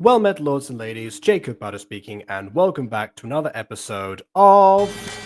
Well met, lords and ladies, Jacob Butter speaking, and welcome back to another episode of...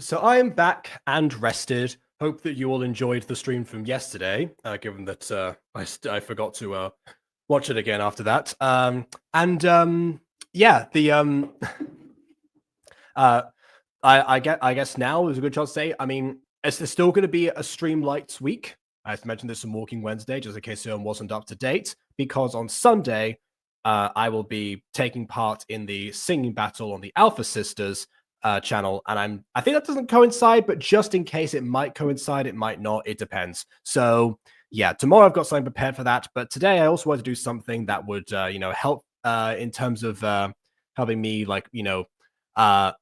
So I am back and rested. Hope that you all enjoyed the stream from yesterday, given that I forgot to watch it again after that. Yeah, the I guess now is a good chance to say. I mean, there's still going to be a Streamlights week. I mentioned this on Walking Wednesday, just in case anyone wasn't up to date, because on Sunday I will be taking part in the singing battle on the Alpha Sisters channel, and I think that doesn't coincide, but just in case it might coincide, it might not, it depends. So yeah, tomorrow I've got something prepared for that, but today I also want to do something that would help in terms of helping me, like, not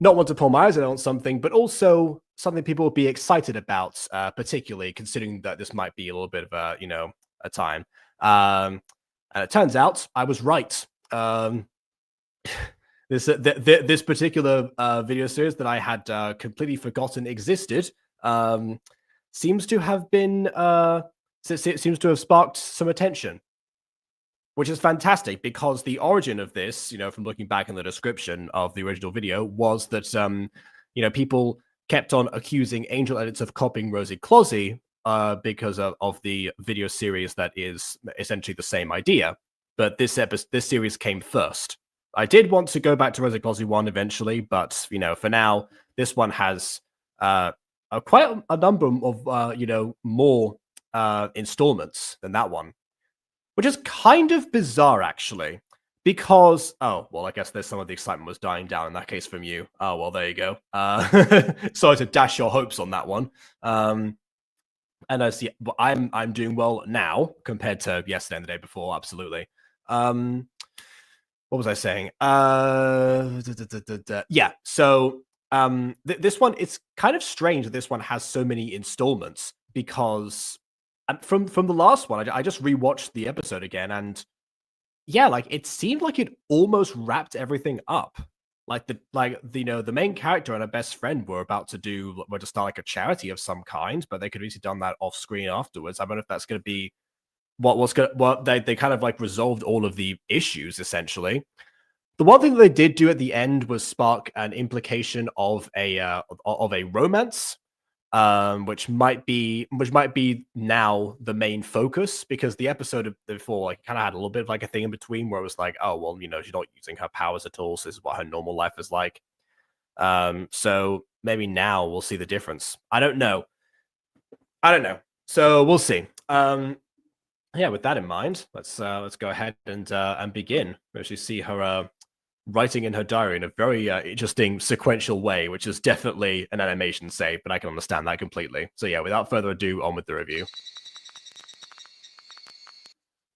want to pull my eyes out on something, but also something people will be excited about, particularly considering that this might be a little bit of a time. And it turns out I was right. This particular video series that I had completely forgotten existed seems to have been seems to have sparked some attention, which is fantastic, because the origin of this, from looking back in the description of the original video, was that people kept on accusing Angel Edits of copying Rosie Closey because of the video series that is essentially the same idea, but this series came first. I did want to go back to Rosie Closey 1 eventually, but for now, this one has quite a number of more installments than that one, which is kind of bizarre, actually, because I guess there's some of the excitement was dying down in that case from you. Oh well, there you go. Sorry to dash your hopes on that one. And I see, I'm doing well now compared to yesterday and the day before. Absolutely. What was I saying? Yeah. So this one, it's kind of strange that this one has so many installments, because from the last one, I just rewatched the episode again, and yeah, like it seemed like it almost wrapped everything up. The main character and her best friend were to start like a charity of some kind, but they could have easily done that off screen afterwards. I don't know if that's going to be they kind of like resolved all of the issues essentially. The one thing that they did do at the end was spark an implication of a romance, which might be now the main focus, because the episode before kind of had a little bit of like a thing in between where it was like, oh well, she's not using her powers at all, so this is what her normal life is like. So maybe now we'll see the difference. I don't know. So we'll see. Yeah, with that in mind, let's go ahead and begin. We actually see her writing in her diary in a very interesting sequential way, which is definitely an animation save, but I can understand that completely. So yeah, without further ado, on with the review.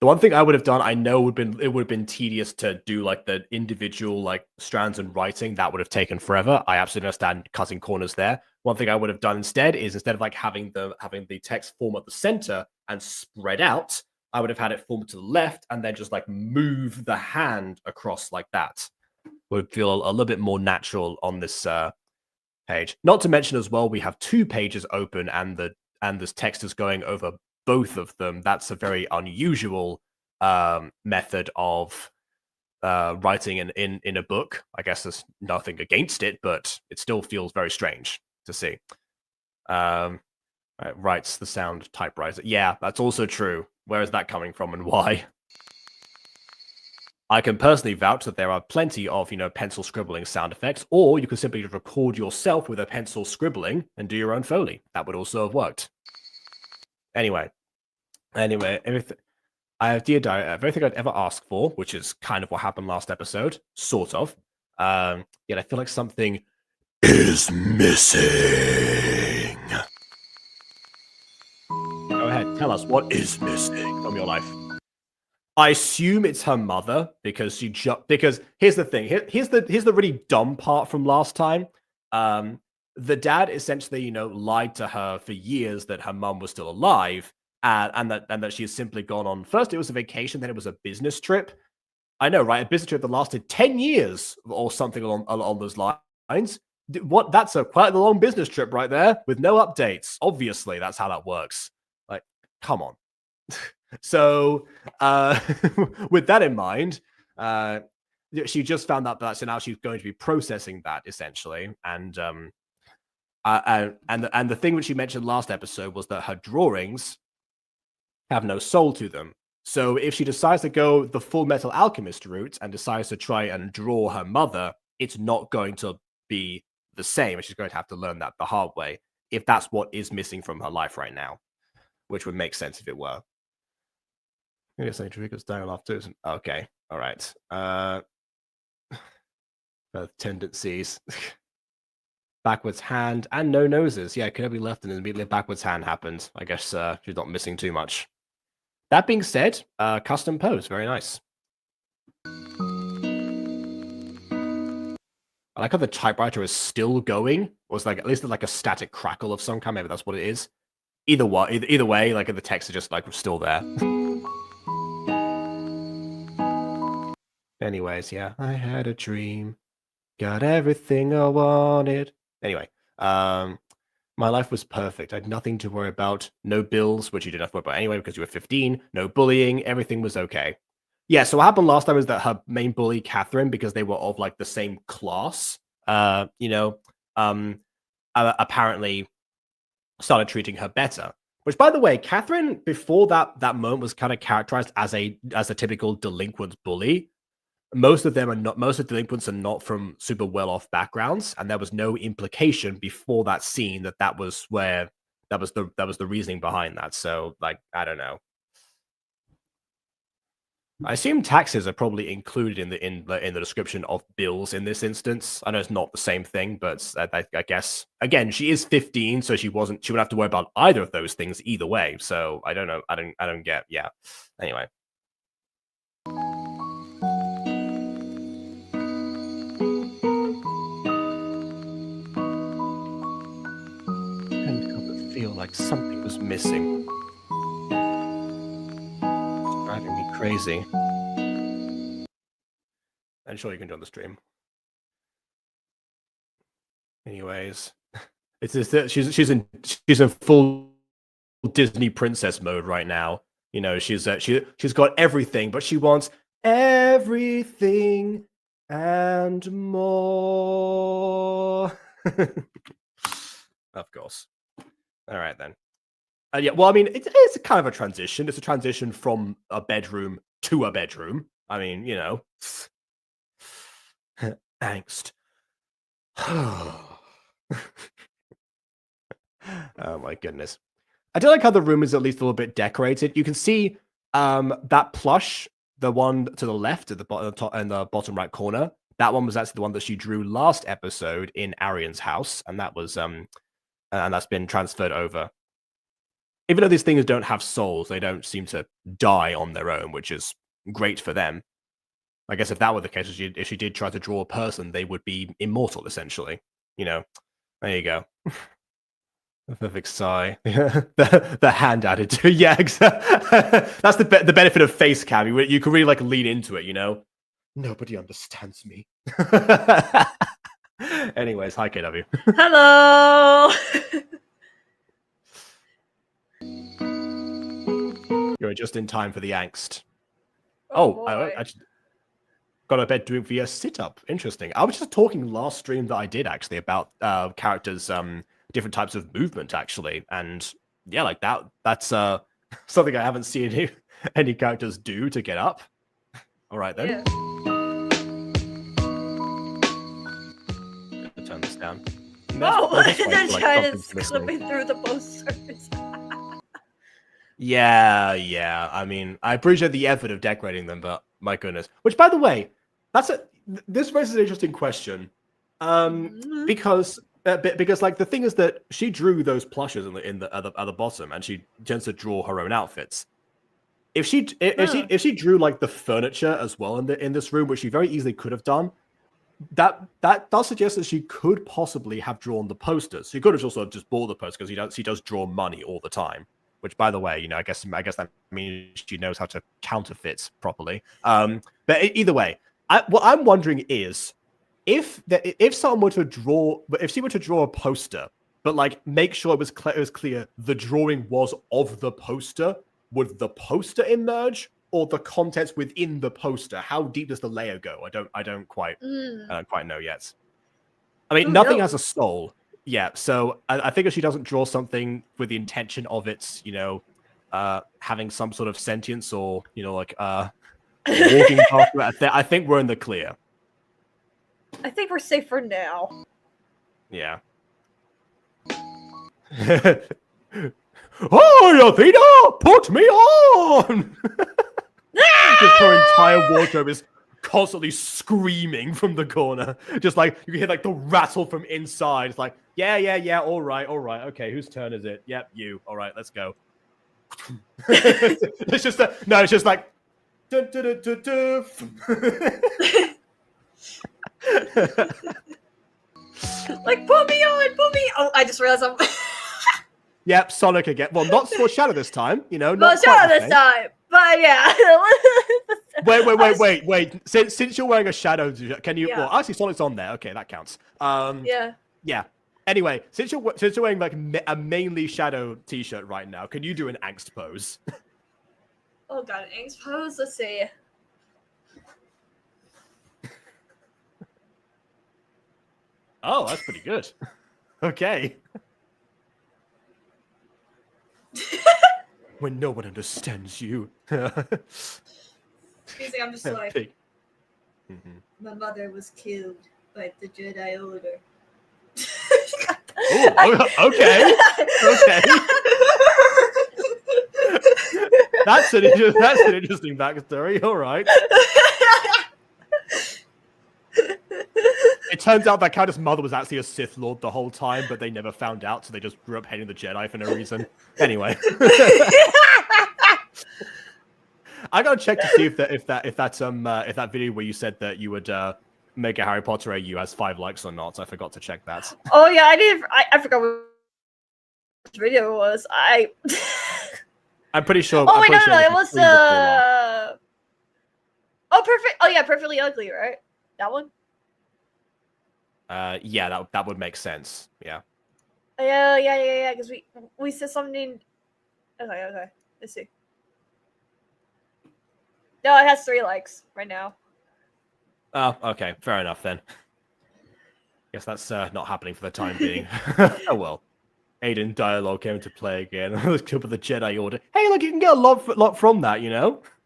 The one thing I would have done, I know it would have been tedious to do like the individual like strands and writing. That would have taken forever. I absolutely understand cutting corners there. One thing I would have done instead is, instead of like having the text form at the center and spread out, I would have had it form to the left and then just like move the hand across like that. Would feel a little bit more natural on this page. Not to mention as well, we have two pages open and this text is going over both of them. That's a very unusual method of writing in a book. I guess there's nothing against it, but it still feels very strange to see. Writes the sound typewriter. Yeah, that's also true. Where is that coming from and why? I can personally vouch that there are plenty of, pencil scribbling sound effects, or you could simply record yourself with a pencil scribbling and do your own Foley. That would also have worked. Anyway, everything. I have Dear Diary, everything I'd ever asked for, which is kind of what happened last episode, sort of. Yet I feel like something is missing. Go ahead, tell us what is missing from your life. I assume it's her mother, because because here's the thing. Here's the really dumb part from last time. the dad essentially, you know, lied to her for years that her mum was still alive, and that she has simply gone on. First, it was a vacation, then it was a business trip. I know, right? A business trip that lasted 10 years or something along those lines. What? That's quite a long business trip right there with no updates. Obviously, that's how that works. Like, come on. So, with that in mind, she just found out that, so now she's going to be processing that essentially, and and the thing which you mentioned last episode was that her drawings have no soul to them. So if she decides to go the Full Metal Alchemist route and decides to try and draw her mother, it's not going to be the same. She's going to have to learn that the hard way if that's what is missing from her life right now, which would make sense if it were. Maybe something triggers down after. Okay, all right. Birth tendencies. Backwards hand and no noses. Yeah, Kirby left and immediately a backwards hand happened. I guess she's not missing too much. That being said, custom pose, very nice. I like how the typewriter is still going. Or it's like at least like a static crackle of some kind. Maybe that's what it is. Either way, like the text is just like still there. Anyways, yeah, I had a dream, got everything I wanted. Anyway, my life was perfect. I had nothing to worry about. No bills, which you didn't have to worry about anyway because you were 15. No bullying. Everything was okay. Yeah, so what happened last time is that her main bully, Catherine, because they were of like the same class, apparently started treating her better. Which, by the way, Catherine, before that moment, was kind of characterized as a typical delinquent bully. Most of delinquents are not from super well-off backgrounds, and there was no implication before that scene that was the reasoning behind that. So, like, I don't know. I assume taxes are probably included in the description of bills in this instance. I know it's not the same thing, but I guess again she is 15, so she wouldn't have to worry about either of those things either way. So I don't know. I don't get. Yeah. Anyway. Feel like something was missing. It's driving me crazy. I'm sure you can join the stream. Anyways, it's just she's in full Disney princess mode right now. You know, she's got everything, but she wants everything and more. Of course. All right, then. Yeah, well, I mean, it's kind of a transition. It's a transition from a bedroom to a bedroom. I mean, you know. Angst. Oh, my goodness. I do like how the room is at least a little bit decorated. You can see that plush, the one to the left at the bottom, in the bottom right corner. That one was actually the one that she drew last episode in Arian's house, and that was and that's been transferred over. Even though these things don't have souls, they don't seem to die on their own, which is great for them. I guess if that were the case, if she did try to draw a person, they would be immortal, essentially. You know, there you go. The perfect sigh. the hand added to, yeah, exactly. That's the benefit of face cam. You can really like lean into it, you know. Nobody understands me. Anyways, hi KW. Hello. You're just in time for the angst. I actually got a bed doing via sit-up. Interesting. I was just talking last stream that I did actually about characters, different types of movement actually, and yeah, like that's something I haven't seen any characters do to get up. All right then. Yeah. Turn this down. Oh, they're trying to slipping through the posters. Yeah. I mean, I appreciate the effort of decorating them, but my goodness. Which, by the way, this raises an interesting question, because like the thing is that she drew those plushes at the bottom, and she tends to draw her own outfits. If she drew like the furniture as well in this room, which she very easily could have done, that does suggest that she could possibly have drawn the posters. She could have also just bought the posters because she does draw money all the time. Which, by the way, I guess that means she knows how to counterfeit properly. But either way, what I'm wondering is if someone were to draw, if she were to draw a poster, but like make sure it was clear the drawing was of the poster, would the poster emerge or the contents within the poster? How deep does the layer go? I don't quite know yet. I mean, nothing has a soul. Yeah, so I think if she doesn't draw something with the intention of its, having some sort of sentience or, like walking past, I think we're in the clear. I think we're safe for now. Yeah. Oh, Athena, put me on! Just her entire wardrobe is constantly screaming from the corner. Just like you can hear like the rattle from inside. It's like, yeah, all right, okay, whose turn is it? Yep, you. All right, let's go. It's just it's just like dun, dun, dun, dun, dun. Like, put me on. Oh, I just realized I'm Yep, Sonic again. Well, not for Shadow this time, not Shadow this time. But yeah. Wait. Since you're wearing a Shadow, can you? Yeah. Well, actually, Sonic's on there. Okay, that counts. Yeah. Anyway, since you're wearing like a mainly Shadow T-shirt right now, can you do an angst pose? Oh god, an angst pose. Let's see. Oh, that's pretty good. Okay. When no one understands you. Excuse me, I'm just like. My mother was killed by the Jedi Order. Ooh, okay. That's an interesting backstory. All right. It turns out that Countess' mother was actually a Sith Lord the whole time, but they never found out, so they just grew up hating the Jedi for no reason. Anyway. I gotta check to see if that video where you said that you would make a Harry Potter AU has 5 likes or not. I forgot to check that. Oh yeah, I forgot which video it was. I'm pretty sure. Oh wait, no, it was Oh, perfect. Oh yeah, Perfectly Ugly, right? That one. Yeah, that would make sense. Yeah. Yeah. Because we said something. Okay. Let's see. No, it has 3 likes right now. Oh, okay. Fair enough then. Guess that's not happening for the time being. Oh well. Aiden dialogue came to play again. Let's kill with the Jedi Order. Hey, look, you can get a lot from that,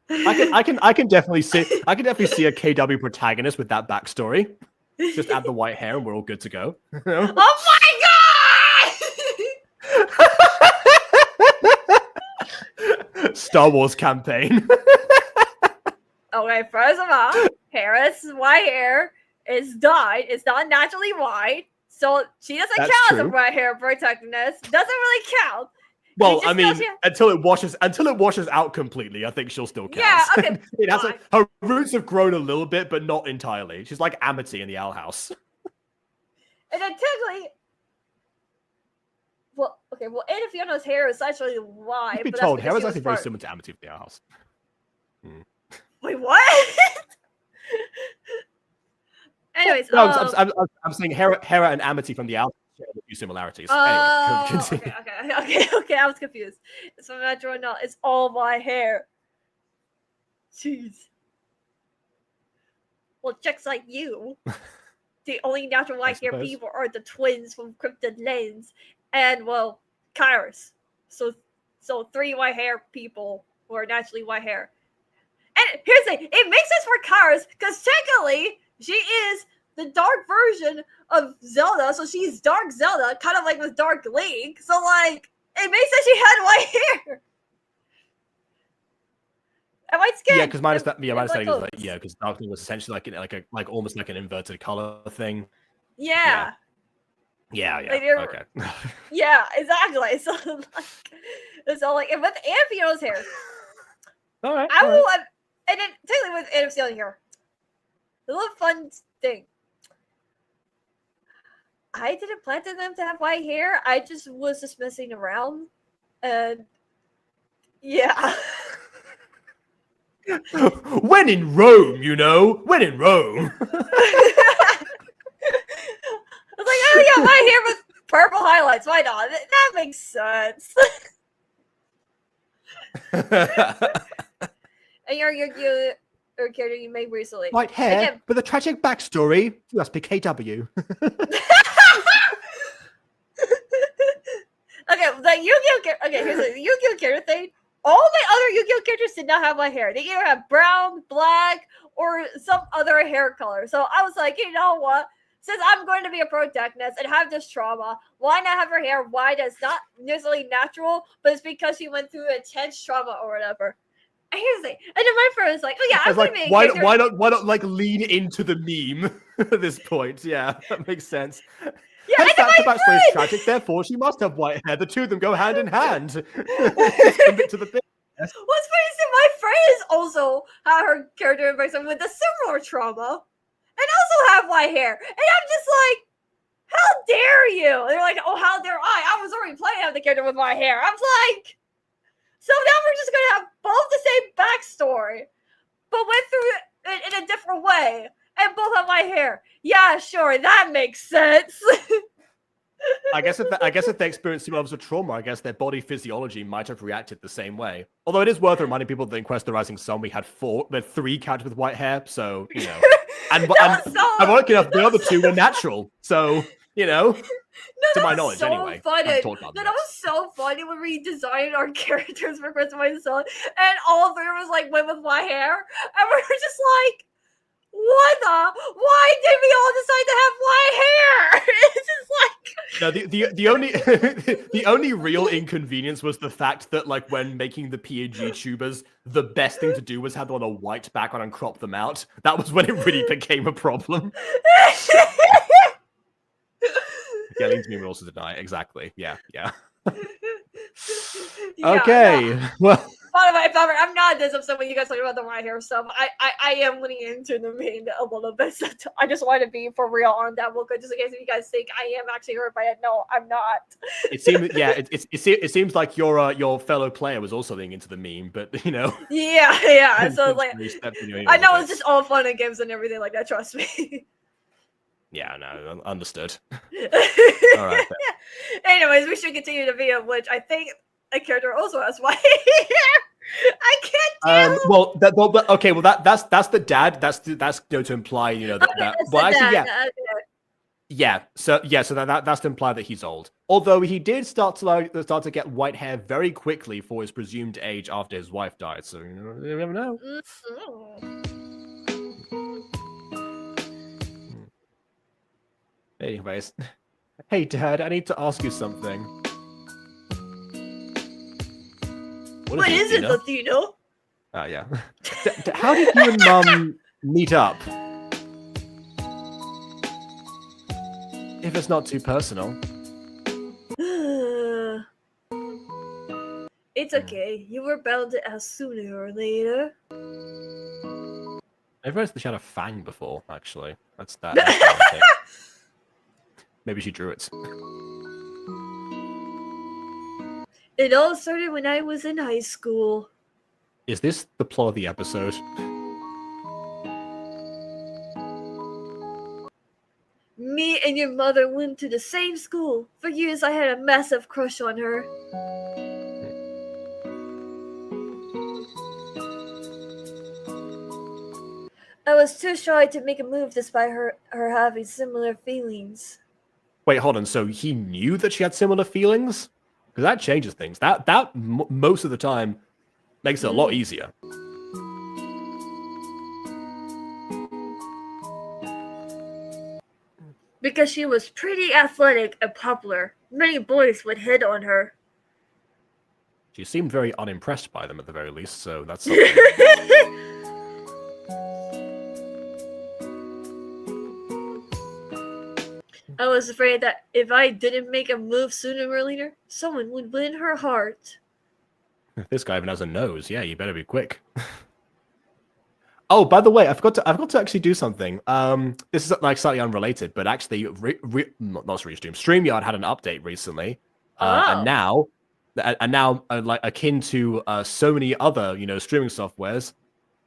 I can definitely see a KW protagonist with that backstory. Just add the white hair and we're all good to go. Oh my god! Star Wars campaign. Okay, first of all, Hera's white hair is dyed. It's not naturally white, so she doesn't count as a white hair protagonist. Doesn't really count. Well, I mean, until it washes out completely, I think she'll still count. Yeah, okay. Her roots have grown a little bit, but not entirely. She's like Amity in the Owl House. And then technically, well, Ada Fiona's hair is actually white. You'd be told, Hera's actually very similar to Amity from the Owl House. Wait, what? Anyways, no, I'm saying Hera and Amity from the Owl House share a few similarities. Anyway, okay, I was confused. So I'm not drawing out. It's all my hair. Jeez. Well, chicks like you, the only natural white hair people are the twins from Cryptid Lens, and well, Kairos. So 3 white hair people who are naturally white hair. And here's the thing, it makes sense for Kairos because technically she is the dark version of Zelda, so she's Dark Zelda, kind of like with Dark Link. So like, it makes sense she had white hair. And white skin. Yeah, because my understanding is like because Dark Link was essentially like almost like an inverted color thing. Yeah. Yeah. Like okay. Yeah, exactly. So like, and with Amphio's hair. All right. I will. And then technically with Amphio's hair, the little fun thing. I didn't plan for them to have white hair. I just was just messing around, and yeah. When in Rome, you know. When in Rome. I was like, oh yeah, white hair with purple highlights. Why not? That makes sense. And your character you made recently. White hair, Again, with a tragic backstory. You must be KW. Okay, the Yu-Gi-Oh! Okay, here's the Yu-Gi-Oh! Character thing. All my other Yu-Gi-Oh! Characters did not have white hair. They either have brown, black, or some other hair color. So I was like, you know what? Since I'm going to be a protagonist and have this trauma, why not have her hair white? It's not necessarily natural, but it's because she went through intense trauma or whatever. And here's the thing. And then my friend was like, oh yeah, I'm like, going to be why not like lean into the meme at this point? Yeah, that makes sense. Yeah, the backstory is tragic, therefore she must have white hair. The two of them go hand in hand. Commit to the thing. What's funny is that my friend is also had her character in person with a similar trauma and also have white hair. And I'm just like, how dare you? And they're like, oh, how dare I? I was already planning to have the character with my hair. I was like, so now we're just going to have both the same backstory, but went through it in a different way. And both have my hair. Yeah, sure, that makes sense. I guess if they experienced similar levels of trauma, I guess their body physiology might have reacted the same way. Although it is worth reminding people that in Quest of the Rising Sun we had 3 characters with white hair, so you know. And ironically enough, the other 2 were natural. So, you know. To my knowledge, anyway. Funny. That was so funny when we designed our characters for Quest of the Rising Sun, and all 3 of us like went with white hair, and we were just like, why did we all decide to have white hair? It's just like no, the only the only real inconvenience was the fact that like when making the PNG tubers, the best thing to do was have them on a white background and crop them out. That was when it really became a problem. Yeah, leans me will also deny. Exactly. Yeah. Okay. No. Well. By the way, I'm not this upset when you guys talking about the white hair stuff. I am leaning into the main a little bit. So I just want to be for real on that one, just in case you guys think I am actually hurt by it. No, I'm not. It seems, yeah, it seems like your fellow player was also leaning into the meme, but you know. Yeah. So like, I know it's just all fun and games and everything like that. Trust me. Yeah, no, understood. All right. Anyways, we should continue the video, which I think a character also has white hair. I can't tell. Well, okay. Well, that's the dad. That's to imply, you know, that. Okay, well, actually, dad. yeah. Okay. Yeah. So that's to imply that he's old. Although he did start to get white hair very quickly for his presumed age after his wife died. So you never know. Mm-hmm. Anyways, hey Dad, I need to ask you something. What is it, Latino? Oh yeah. How did you and Mum meet up? If it's not too personal. It's okay. You were bound to ask sooner or later. I've realized she had a fang before, actually. That's that. Maybe she drew it. It all started when I was in high school. Is this the plot of the episode? Me and your mother went to the same school. For years I had a massive crush on her. I was too shy to make a move despite her having similar feelings. Wait, hold on. So he knew that she had similar feelings? Because that changes things. That most of the time makes it a lot easier. Because she was pretty athletic and popular. Many boys would hit on her. She seemed very unimpressed by them at the very least, so that's something. I was afraid that if I didn't make a move sooner or later, someone would win her heart. This guy even has a nose. Yeah, you better be quick. Oh, by the way, I forgot to actually do something. This is like slightly unrelated, but actually, not Restream, StreamYard had an update recently, and now, like akin to so many other streaming softwares,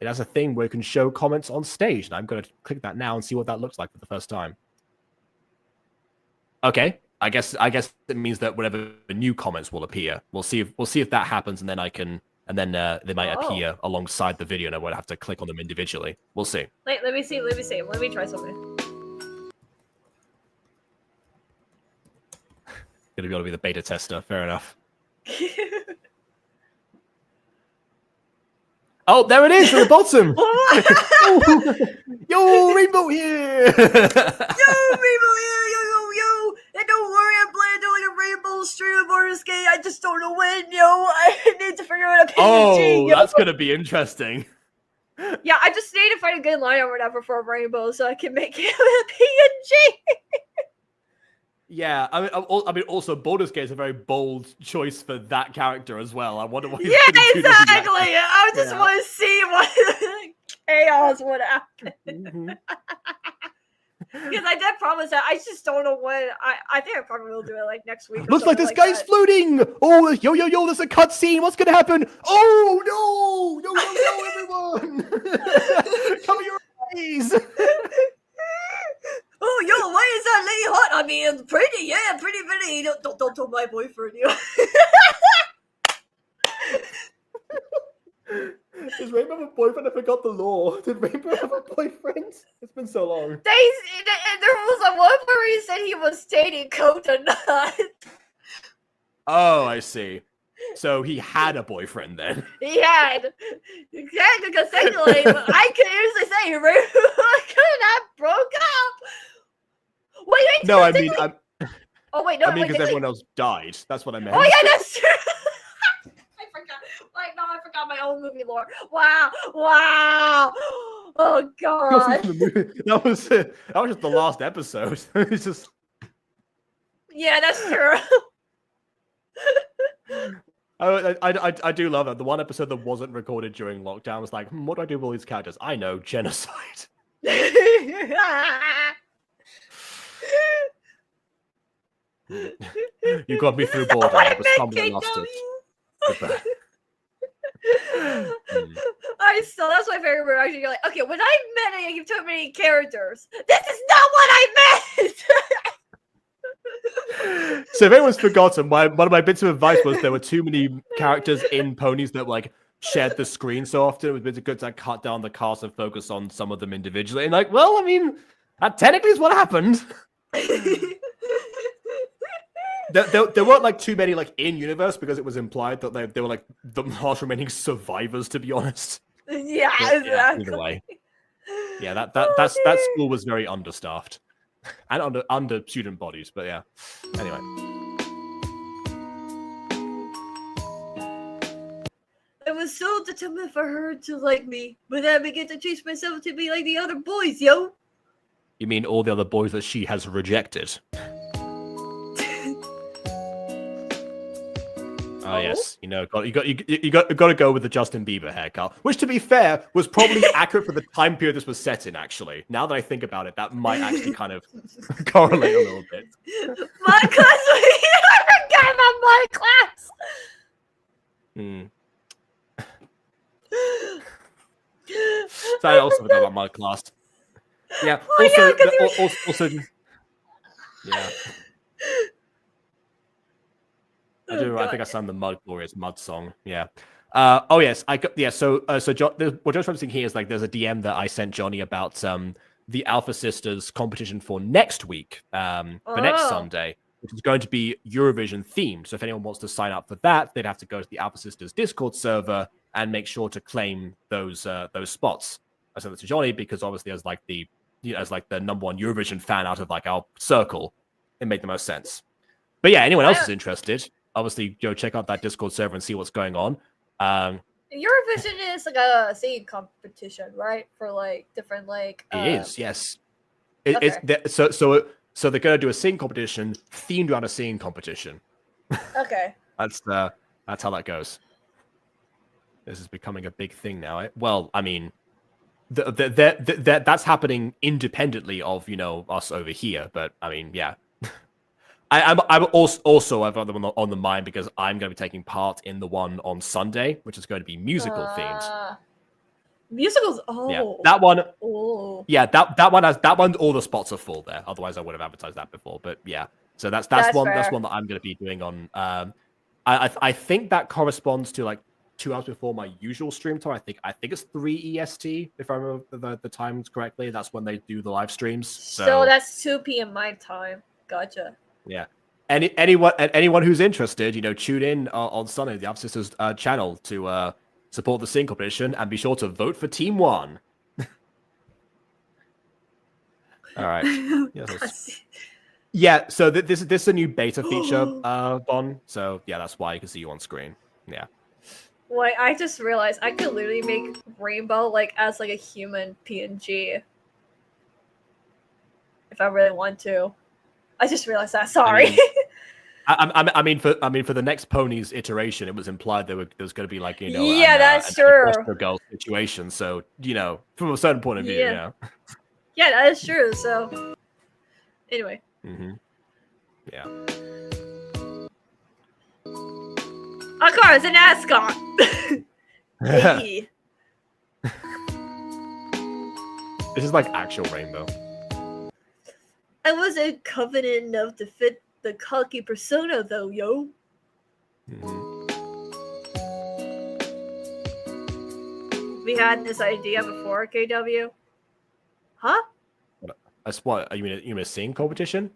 it has a thing where you can show comments on stage, and I'm going to click that now and see what that looks like for the first time. Okay, I guess it means that whatever new comments will appear. We'll see if that happens, and then they might appear alongside the video, and I won't have to click on them individually. We'll see. Let me see. Let me try something. Gonna be able to be the beta tester. Fair enough. Oh, there it is at the bottom. Yo, Rainbow here. Yo, Rainbow here. Yo. And don't worry, I'm planning to do like a Rainbow stream of Baldur's Gate. I just don't know when, yo. I need to figure out a PNG. Oh, that's gonna be interesting. Yeah, I just need to find a good line or whatever for a Rainbow so I can make it a PNG. Yeah, I mean, also Baldur's Gate is a very bold choice for that character as well. I wonder what. Yeah, exactly. I just want to see what chaos would happen. Because I did promise that. I just don't know when. I think I probably will do it like next week. Looks like this guy's floating. Oh, yo! There's a cutscene. What's gonna happen? Oh no, everyone! Cover your eyes. Oh, yo, why is that lady hot? I mean, pretty, yeah, pretty. Don't tell my boyfriend, yo. Does Rainbow have a boyfriend? I forgot the law. Did Rainbow have a boyfriend? It's been so long. There was a one where he said he was dating Kota Nut. Oh, I see. So he had a boyfriend then. He had. Exactly, because secondly, I could easily say Rainbow could have broke up. Wait. No, I mean, oh wait, no. I mean, because everyone else died. That's what I meant. Oh yeah, that's true. I forgot. Like, no, I forgot my own movie lore. Wow. Oh god. That was just the last episode. It's just. Yeah, that's true. I do love it. The one episode that wasn't recorded during lockdown was like, what do I do with all these characters? I know, genocide. You got me through boredom. I was stumbling lost it. That's my favorite word. Actually, you're like, okay, when I meant you too many characters, this is not what I meant. So if anyone's forgotten, one of my bits of advice was there were too many characters in ponies that like shared the screen so often. It was good to cut down the cast and focus on some of them individually. And like, well, I mean, that technically is what happened. There weren't like too many like in universe because it was implied that they were like the last remaining survivors, to be honest. Yeah, but, exactly. Either way, yeah, that school was very understaffed and under student bodies. But yeah, anyway. I was so determined for her to like me, but then I began to change myself to be like the other boys, yo. You mean all the other boys that she has rejected? Oh yes, you got to go with the Justin Bieber haircut, which, to be fair, was probably accurate for the time period this was set in. Actually, now that I think about it, that might actually kind of correlate a little bit. My class, I forgot about my class. So I also forgot about my class. Yeah. Also, yeah. I do. I think I sang the Glorious Mud song. Yeah. Oh yes. So John, what John's referencing here is like there's a DM that I sent Johnny about the Alpha Sisters competition for next week, for next Sunday, which is going to be Eurovision themed. So if anyone wants to sign up for that, they'd have to go to the Alpha Sisters Discord server and make sure to claim those spots. I sent that to Johnny because obviously as like the number one Eurovision fan out of like our circle, it made the most sense. But yeah, anyone else is interested, obviously go check out that Discord server and see what's going on. Eurovision is like a singing competition, right? For like different like. It is, yes. So they're gonna do a singing competition themed around a singing competition. Okay. That's how that goes. This is becoming a big thing now. Well, I mean, that's happening independently of us over here. But I mean, yeah. I'm also I've got them on the mind because I'm going to be taking part in the one on Sunday, which is going to be musical themed. Musicals, yeah, that one. Oh, yeah, that one. All the spots are full there. Otherwise, I would have advertised that before. But yeah, so that's one fair. that's one that I'm going to be doing on. I think that corresponds to like 2 hours before my usual stream time. I think it's 3 EST if I remember the times correctly. That's when they do the live streams. So that's 2 p.m. my time. Gotcha. Yeah. Anyone who's interested, tune in on Sunday, the Up Sisters channel to support the sing competition, and be sure to vote for Team 1. All right. Yeah. So this is a new beta feature, Bon. So yeah, that's why you can see you on screen. Yeah. Wait, I just realized I could literally make Rainbow as a human PNG if I really want to. I just realized that. Sorry. I mean, for the next Ponies iteration, it was implied there was going to be yeah, that's true. Girl situation. So from a certain point of view, yeah, that is true. So anyway, yeah. Akara is an ascot. Hey. This is like actual Rainbow. I wasn't confident enough to fit the cocky persona, though, yo. We had this idea before, KW. Huh? That's what you mean a sing competition?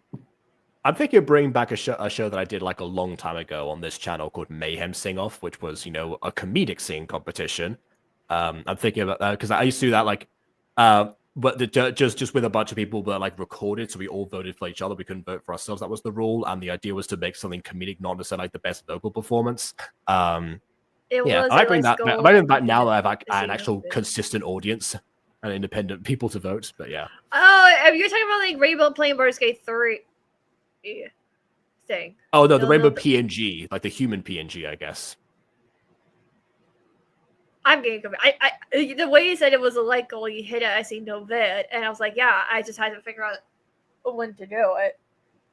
I'm thinking of bringing back a show that I did like a long time ago on this channel called Mayhem Sing Off, which was a comedic sing competition. I'm thinking about that because I used to do that but just with a bunch of people that recorded, so we all voted for each other. We couldn't vote for ourselves. That was the rule, and the idea was to make something comedic, not necessarily the best vocal performance. I bring that back now that I have an actual consistent audience and independent people to vote. But yeah. Oh, you're talking about Rainbow playing Baldur's Gate 3 thing. Oh no, the Rainbow PNG, the human PNG, I guess. I'm getting confused. The way you said it was a goal, you hit it, I see no vid, and I was like, yeah, I just had to figure out when to do it.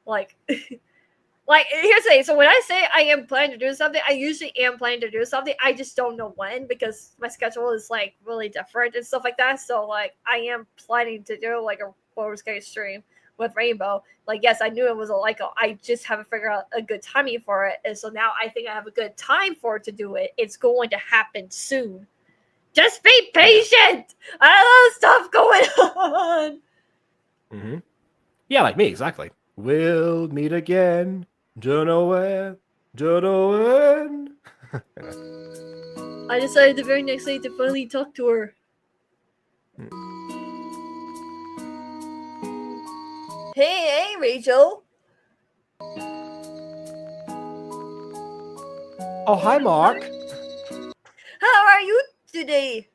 Here's the thing. So when I say I am planning to do something, I usually am planning to do something. I just don't know when because my schedule is really different and stuff like that. So I am planning to do a Baldur's Gate stream with Rainbow. Yes, I knew it was a I just haven't figured out a good timing for it. And so now I think I have a good time for it to do it. It's going to happen soon. Just be patient. I have a lot of stuff going on. Yeah, like me, exactly. We'll meet again. Don't know where. Don't know when. I decided the very next day to finally talk to her. Hey, Rachel. Oh, hi, Mark. How are you today?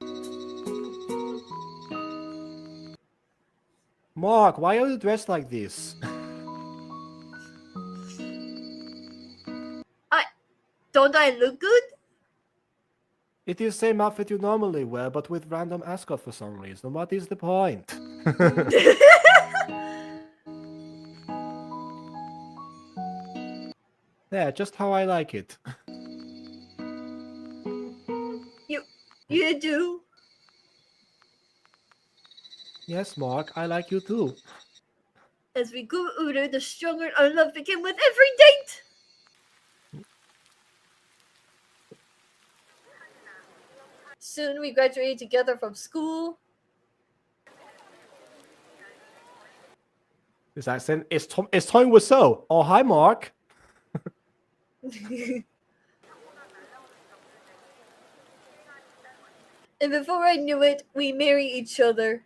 Mark, why are you dressed like this? Don't I look good? It is the same outfit you normally wear, but with random ascot for some reason. What is the point? Yeah, just how I like it. You do? Yes, Mark, I like you too. As we grew older, the stronger our love became with every date. Soon we graduated together from school. This accent is Tony Wiseau. Oh, hi, Mark. And before I knew it, we married each other.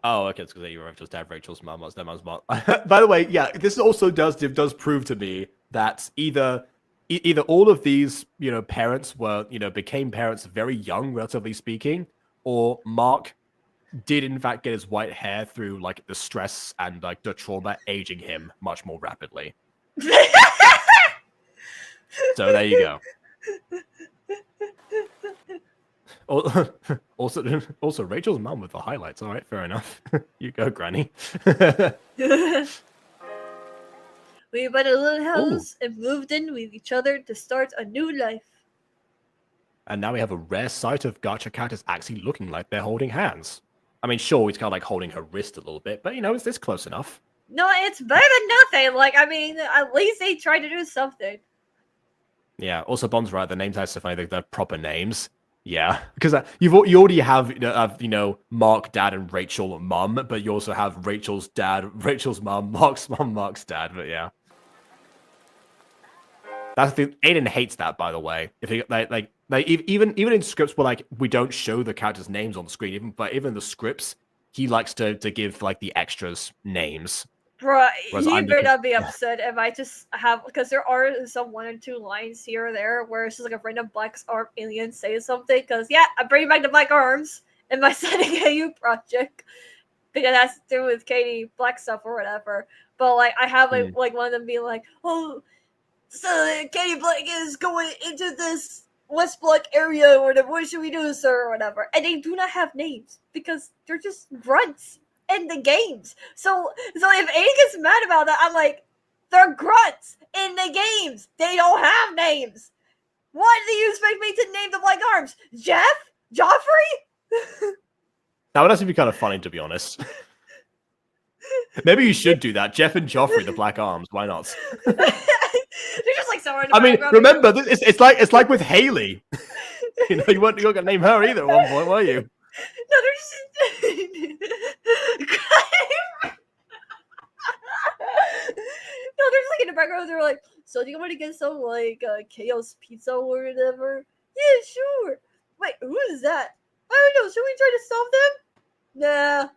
Oh, okay, it's because you were just have Rachel's mom. That's their mom's mom. By the way, yeah, this also does prove to me that either all of these parents were became parents very young, relatively speaking, or Mark did in fact get his white hair through the stress and the trauma aging him much more rapidly. So there you go. Also, Rachel's mum with the highlights. All right, fair enough. You go, Granny. We bought a little Ooh. house and moved in with each other to start a new life. And now we have a rare sight of Gacha characters actually looking like they're holding hands. I mean, sure, he's kind of like holding her wrist a little bit, but you know, it's this close enough. No, it's better than nothing. Like, I mean, at least they tried to do something. Yeah. Also, Bond's right. The names are so funny. They're proper names. Yeah, because you already have Mark dad and Rachel mum, but you also have Rachel's dad, Rachel's mum, Mark's mum, Mark's dad. But yeah, that's the Aiden hates that, by the way. If he like even in scripts where like we don't show the characters' names on the screen, even in the scripts, he likes to give like the extras names. Bruh, Whereas he better not be upset if I just have, because there are some 1 or 2 lines here or there where it's just like a random black arm alien say something. Because yeah, I'm bringing back the black arms in my setting AU project because that's to do with Katie Black stuff or whatever. But like I have like one of them being like, oh, so Katie Black is going into this West Block area or whatever. What should we do, sir, or whatever? And they do not have names because they're just grunts in the games. So if Aiden gets mad about that, I'm like, they're grunts in the games. They don't have names. What do you expect me to name the Black Arms? Jeff? Joffrey? That would actually be kind of funny, to be honest. Maybe you should do that. Jeff and Joffrey, the Black Arms. Why not? They're just like somewhere in the I mean, remember, it's like with Haley. You know, you weren't gonna name her either at one point, were you? No, they're just. No, they're just like in the background. They're like, so do you want to get some like chaos pizza or whatever? Yeah, sure. Wait, who is that? I don't know. Should we try to stop them? Nah.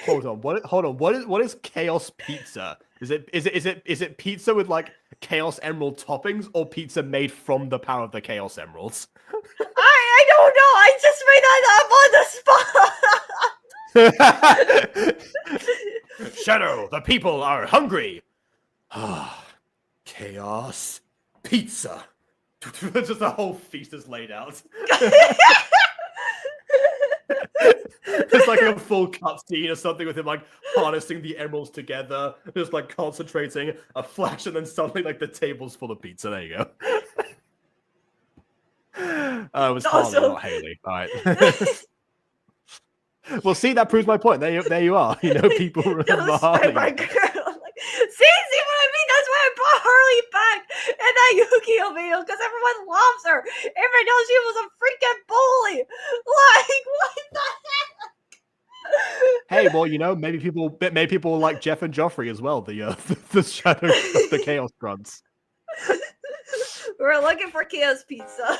Hold on. What is chaos pizza? Is it pizza with like chaos emerald toppings, or pizza made from the power of the chaos emeralds? I don't know. I just made that up on the spot. Shadow, the people are hungry. Chaos pizza. Just the whole feast is laid out. There's like a full cutscene or something with him like harnessing the emeralds together, just like concentrating, a flash, and then suddenly like the table's full of pizza. There you go. It was Harley, not Haley. All right. Well, see, that proves my point. There you are. You know, people remember Harley. My girl. See what I mean? That's why I brought Harley back in that Yu-Gi-Oh video, because everyone loves her. Everyone knows she was a freaking bully. Like, what the heck? Hey, well, you know, maybe people like Jeff and Joffrey as well. The shadow, the chaos grunts. We're looking for chaos pizza.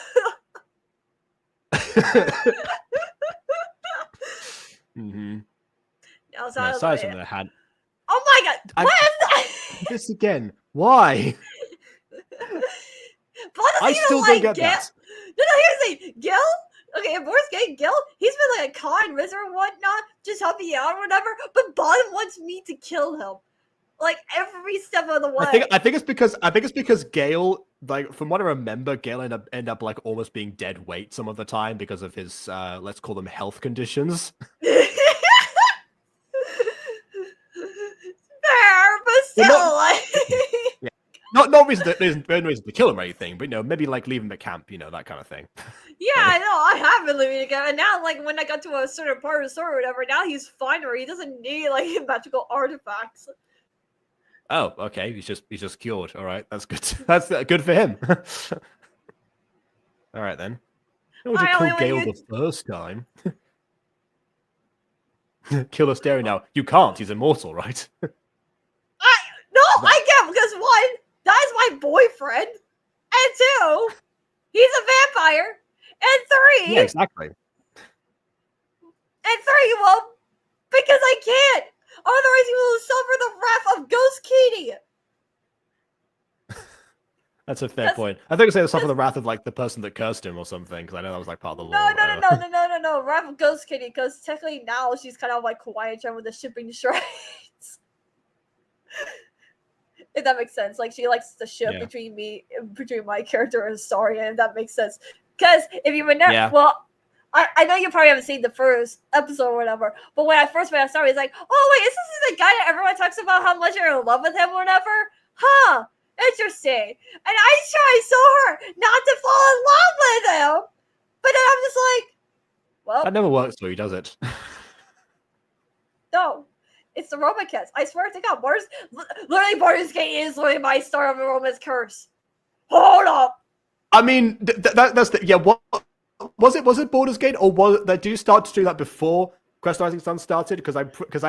Mm-hmm. Aside from the hand. Oh my god! What is that? This again? Why? I still don't get Gil? that. No, here's the thing. Gil? Okay, if worst case, Gil, he's been like a kind wizard and whatnot, just helping you out or whatever, but Bottom wants me to kill him. Like every step of the way. I think it's because Gale, like from what I remember, Gale end up like almost being dead weight some of the time because of his let's call them health conditions. Fair, but still, yeah. No reason to kill him or anything, but you know, maybe like leave him at camp, you know, that kind of thing. Yeah, I know. I have been leaving again, and now, like when I got to a certain part of the story or whatever, now he's fine, or he doesn't need like magical artifacts. Oh, okay. He's just cured. All right, that's good. That's good for him. All right then. I want to kill Gale the first time. Kill Asteria now. You can't. He's immortal, right? I can't, because 1, that is my boyfriend, and 2, he's a vampire, and 3, yeah, exactly. And 3, well, because I can't. Otherwise, you will suffer the wrath of Ghost Kitty. That's a fair point. I think it's suffer the wrath of like the person that cursed him or something, because I know that was like part of the law. No, wrath of Ghost Kitty, because technically now she's kind of like quiet with the shipping shrines. If that makes sense. Like she likes the ship Yeah. between my character and Saria, and that makes sense. Because if you would never, Yeah. well, I know you probably haven't seen the first episode or whatever, but when I first met Saria, it's like, oh wait, is this the guy that everyone talks about how much you're in love with him or whatever? Huh? Interesting. And I try so hard not to fall in love with him, but then I'm just like, well, That never works for you, does it? no. It's the Roman kiss. I swear to God, Baldur's Gate is literally my Star of a Roman's curse. Hold up. I mean, that's the, yeah. What was it? Baldur's Gate, or was it, did you start to do that before Crest Rising Sun started? Because I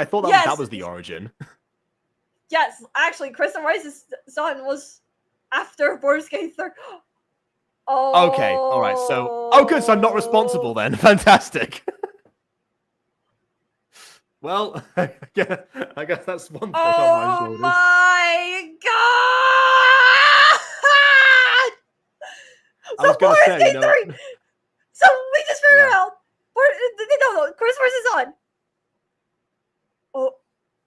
thought that was the origin. Yes, actually, Crest Rising Sun was after Baldur's Gate 3. Oh. Okay, all right. So, good. So I'm not responsible then. Fantastic. Well, I guess that's one thing on my shoulders. Oh my God! I was going to say, you know. So we just figured out. No, Chris versus Sun.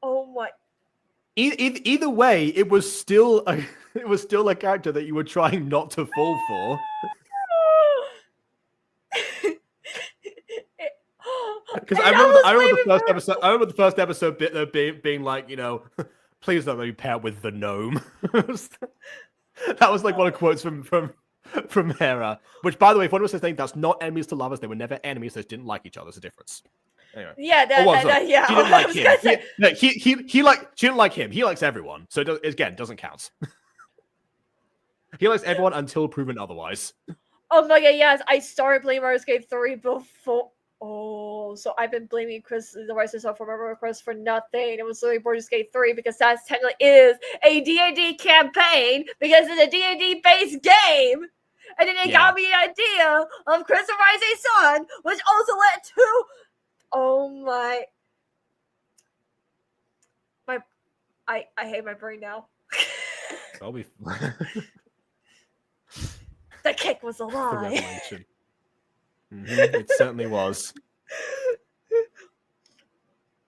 Oh my. Either way, it was still a character that you were trying not to fall for. Because I remember the first episode. I remember the first episode being like, you know, please don't let me pair with the gnome. That was like one of the quotes from Hera. Which, by the way, if one was saying that's not enemies to lovers, they were never enemies. They just didn't like each other. There's a difference. Anyway. Yeah, yeah. She didn't like him. She didn't like him. He likes everyone. So it doesn't count. He likes everyone until proven otherwise. Oh my God, yes, I started playing Baldur's Gate 3 before. Oh, so I've been blaming Chris, the Rising Sun, for Chris for nothing. It was literally Baldur's Gate 3 because that technically is a D&D campaign because it's a D&D based game. And then it got me the idea of Chris the Rising Sun, which also led to, oh my, I hate my brain now. I'll be. The kick was a lie. It certainly was.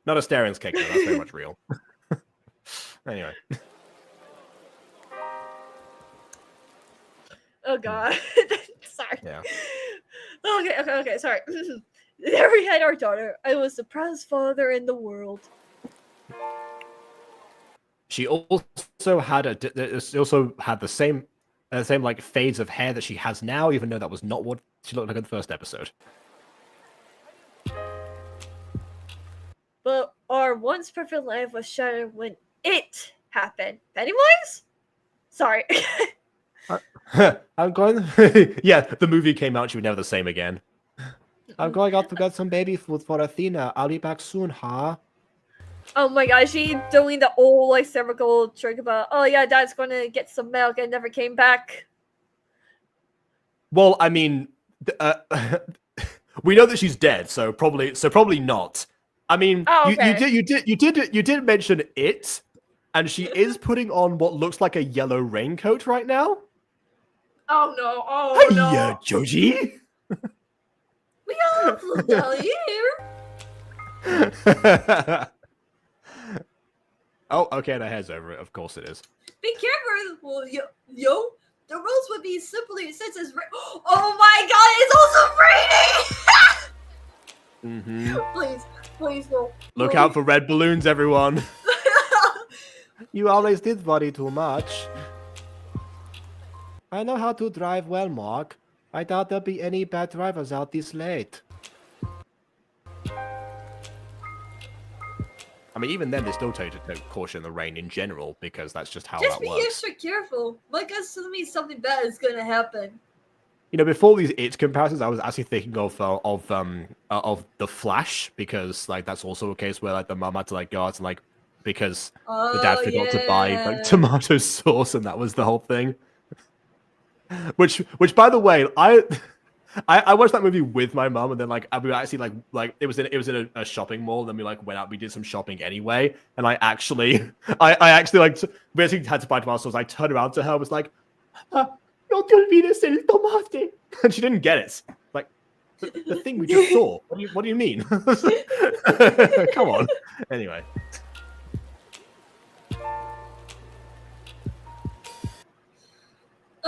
Not a Starin's kick, though. That's very much real. Anyway. Oh God. Sorry. Yeah. Okay. Sorry. There we had our daughter. I was the proudest father in the world. She also had the same like fades of hair that she has now, even though that was not what she looked like in the first episode. But our once perfect life was shattered when it happened. Pennywise? Sorry. I'm going. Yeah, the movie came out. She was never the same again. I'm going out to get some baby food for Athena. I'll be back soon, huh? Oh my God, she doing the old like cervical trick about, oh yeah, Dad's going to get some milk and never came back. Well, I mean, we know that she's dead, so probably not. I mean, you did mention it, and she is putting on what looks like a yellow raincoat right now. Oh no! Oh no! Hiya, Joji. We all flew down here. Oh, okay, the hair's over it. Of course it is. Be careful, yo. The rules would be simply since it's oh my God! It's also raining. Please no. Look out for red balloons, everyone. You always did worry too much. I know how to drive well, Mark. I doubt there'll be any bad drivers out this late. I mean, even then, they still tell you to take caution in the rain in general, because that's just how that works. Just be extra careful. My gut's telling me something bad is going to happen. You know, before these It comparisons, I was actually thinking of The Flash, because like that's also a case where like the mum had to like go out and like because the dad forgot to buy like tomato sauce, and that was the whole thing. Which by the way, I watched that movie with my mum, and then like we actually like it was in a shopping mall, and then we like went out, we did some shopping anyway, and I actually like we actually had to buy tomato sauce. I turned around to her, was like, "No te olvides el tomate," and she didn't get it. Like the thing we just saw. What do you mean? Come on. Anyway.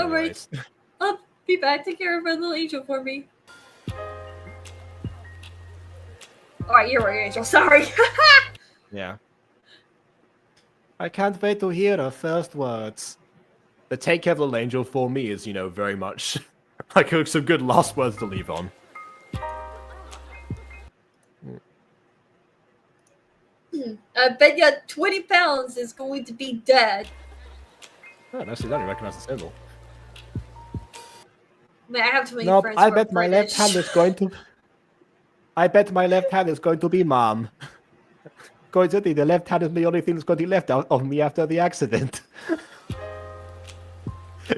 Alright. I'll be back. Take care of my little angel for me. Alright, you're an angel. Sorry. Yeah. I can't wait to hear her first words. The take care of the little angel for me is, very much like some good last words to leave on. I bet you 20 pounds is going to be dead. Oh, no, she doesn't recognize the symbol. Man, I have too many friends. I bet my left hand is going to. I bet my left hand is going to be mom. Going to think the left hand is the only thing that's going to be left out of me after the accident.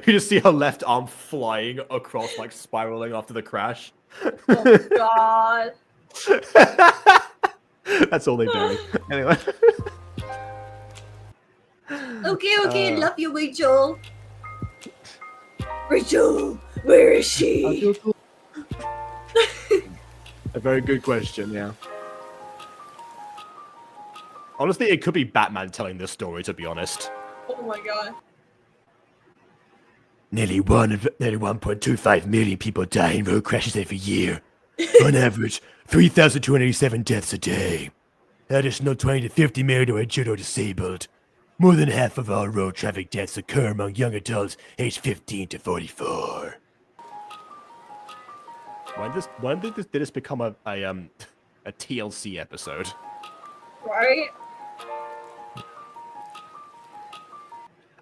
You just see her left arm flying across, like spiraling after the crash. Oh god. That's all they do. Anyway. Okay, love you, Rachel. Rachel, where is she? A very good question, yeah. Honestly, it could be Batman telling this story, to be honest. Oh my god. Nearly 1.25 million people die in road crashes every year. On average, 3,287 deaths a day. Additional 20 to 50 million are injured or disabled. More than half of all road traffic deaths occur among young adults aged 15 to 44. When did this become a TLC episode? Right?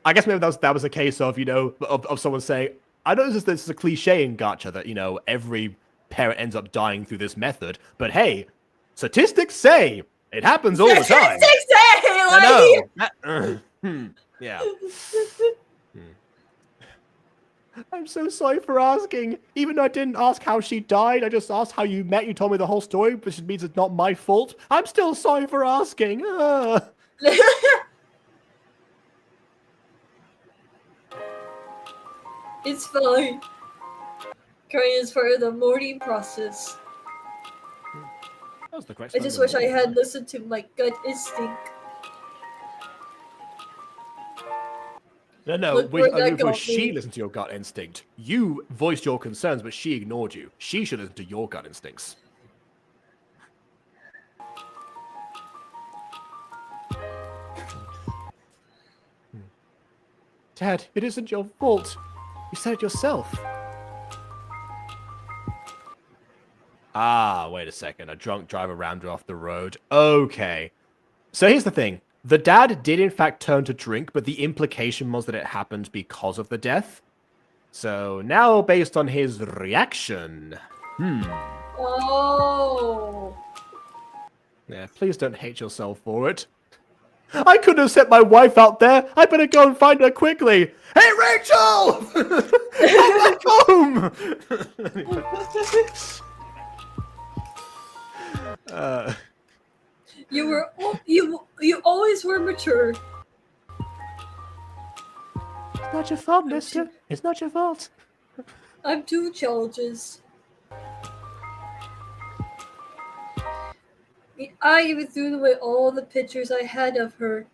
I guess maybe that was a case of, of someone saying, I know this is a cliche in Gacha that, every parent ends up dying through this method, but hey, statistics say it happens all the time. Statistics say! I know. Yeah. I'm so sorry for asking. Even though I didn't ask how she died, I just asked how you met. You told me the whole story, which means it's not my fault. I'm still sorry for asking. It's fine. Crying is part of the mourning process. That was the correct I just wish I had listened to my gut instinct. No, she listened to your gut instinct. You voiced your concerns, but she ignored you. She should listen to your gut instincts. Dad, it isn't your fault. You said it yourself. Ah, wait a second. A drunk driver rammed her off the road. Okay. So here's the thing. The dad did in fact turn to drink, but the implication was that it happened because of the death. So now, based on his reaction... Oh. Yeah, please don't hate yourself for it. I couldn't have set my wife out there. I better go and find her quickly. Hey, Rachel! Come back home! You always were mature. It's not your fault, mister. It's not your fault. I'm two challenges. I even threw away all the pictures I had of her.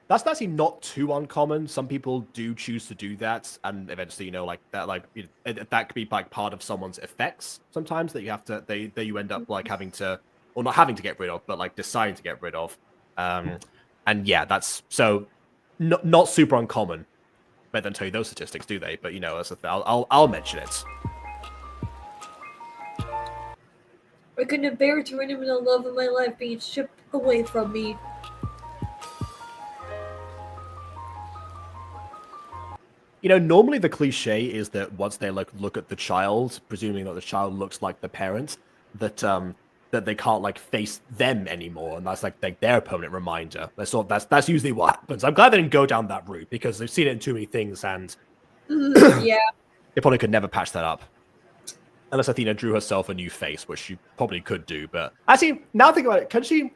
That's actually not too uncommon. Some people do choose to do that, and eventually, that could be like part of someone's effects. Sometimes that you have to, you end up like having to, or not having to get rid of, but like deciding to get rid of. And yeah, that's so not super uncommon. But then tell you those statistics, do they? But that's I'll mention it. I couldn't bear to remember the love of my life being stripped away from me. Normally the cliche is that once they look at the child, presuming that the child looks like the parent, that they can't face them anymore, and that's like their permanent reminder. That's usually what happens. I'm glad they didn't go down that route because they've seen it in too many things, and yeah, they probably could never patch that up. Unless Athena drew herself a new face, which she probably could do. But actually, now think about it, can she?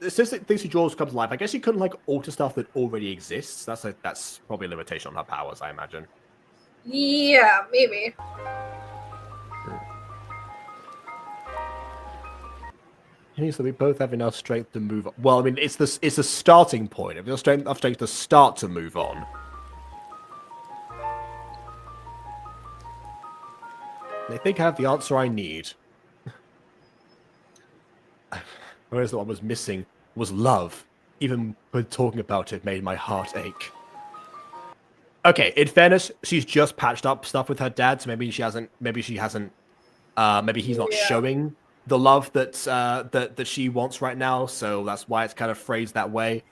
Since things she draws come to life, I guess she couldn't alter stuff that already exists. That's probably a limitation on her powers, I imagine. Yeah, maybe. So we both have enough strength to move on. Well, I mean, it's a starting point. If you're enough strength to start to move on. They think I have the answer I need. Whereas what was missing was love. Even when talking about it made my heart ache. Okay, in fairness, she's just patched up stuff with her dad, so maybe he's not showing the love that she wants right now, so that's why it's kind of phrased that way.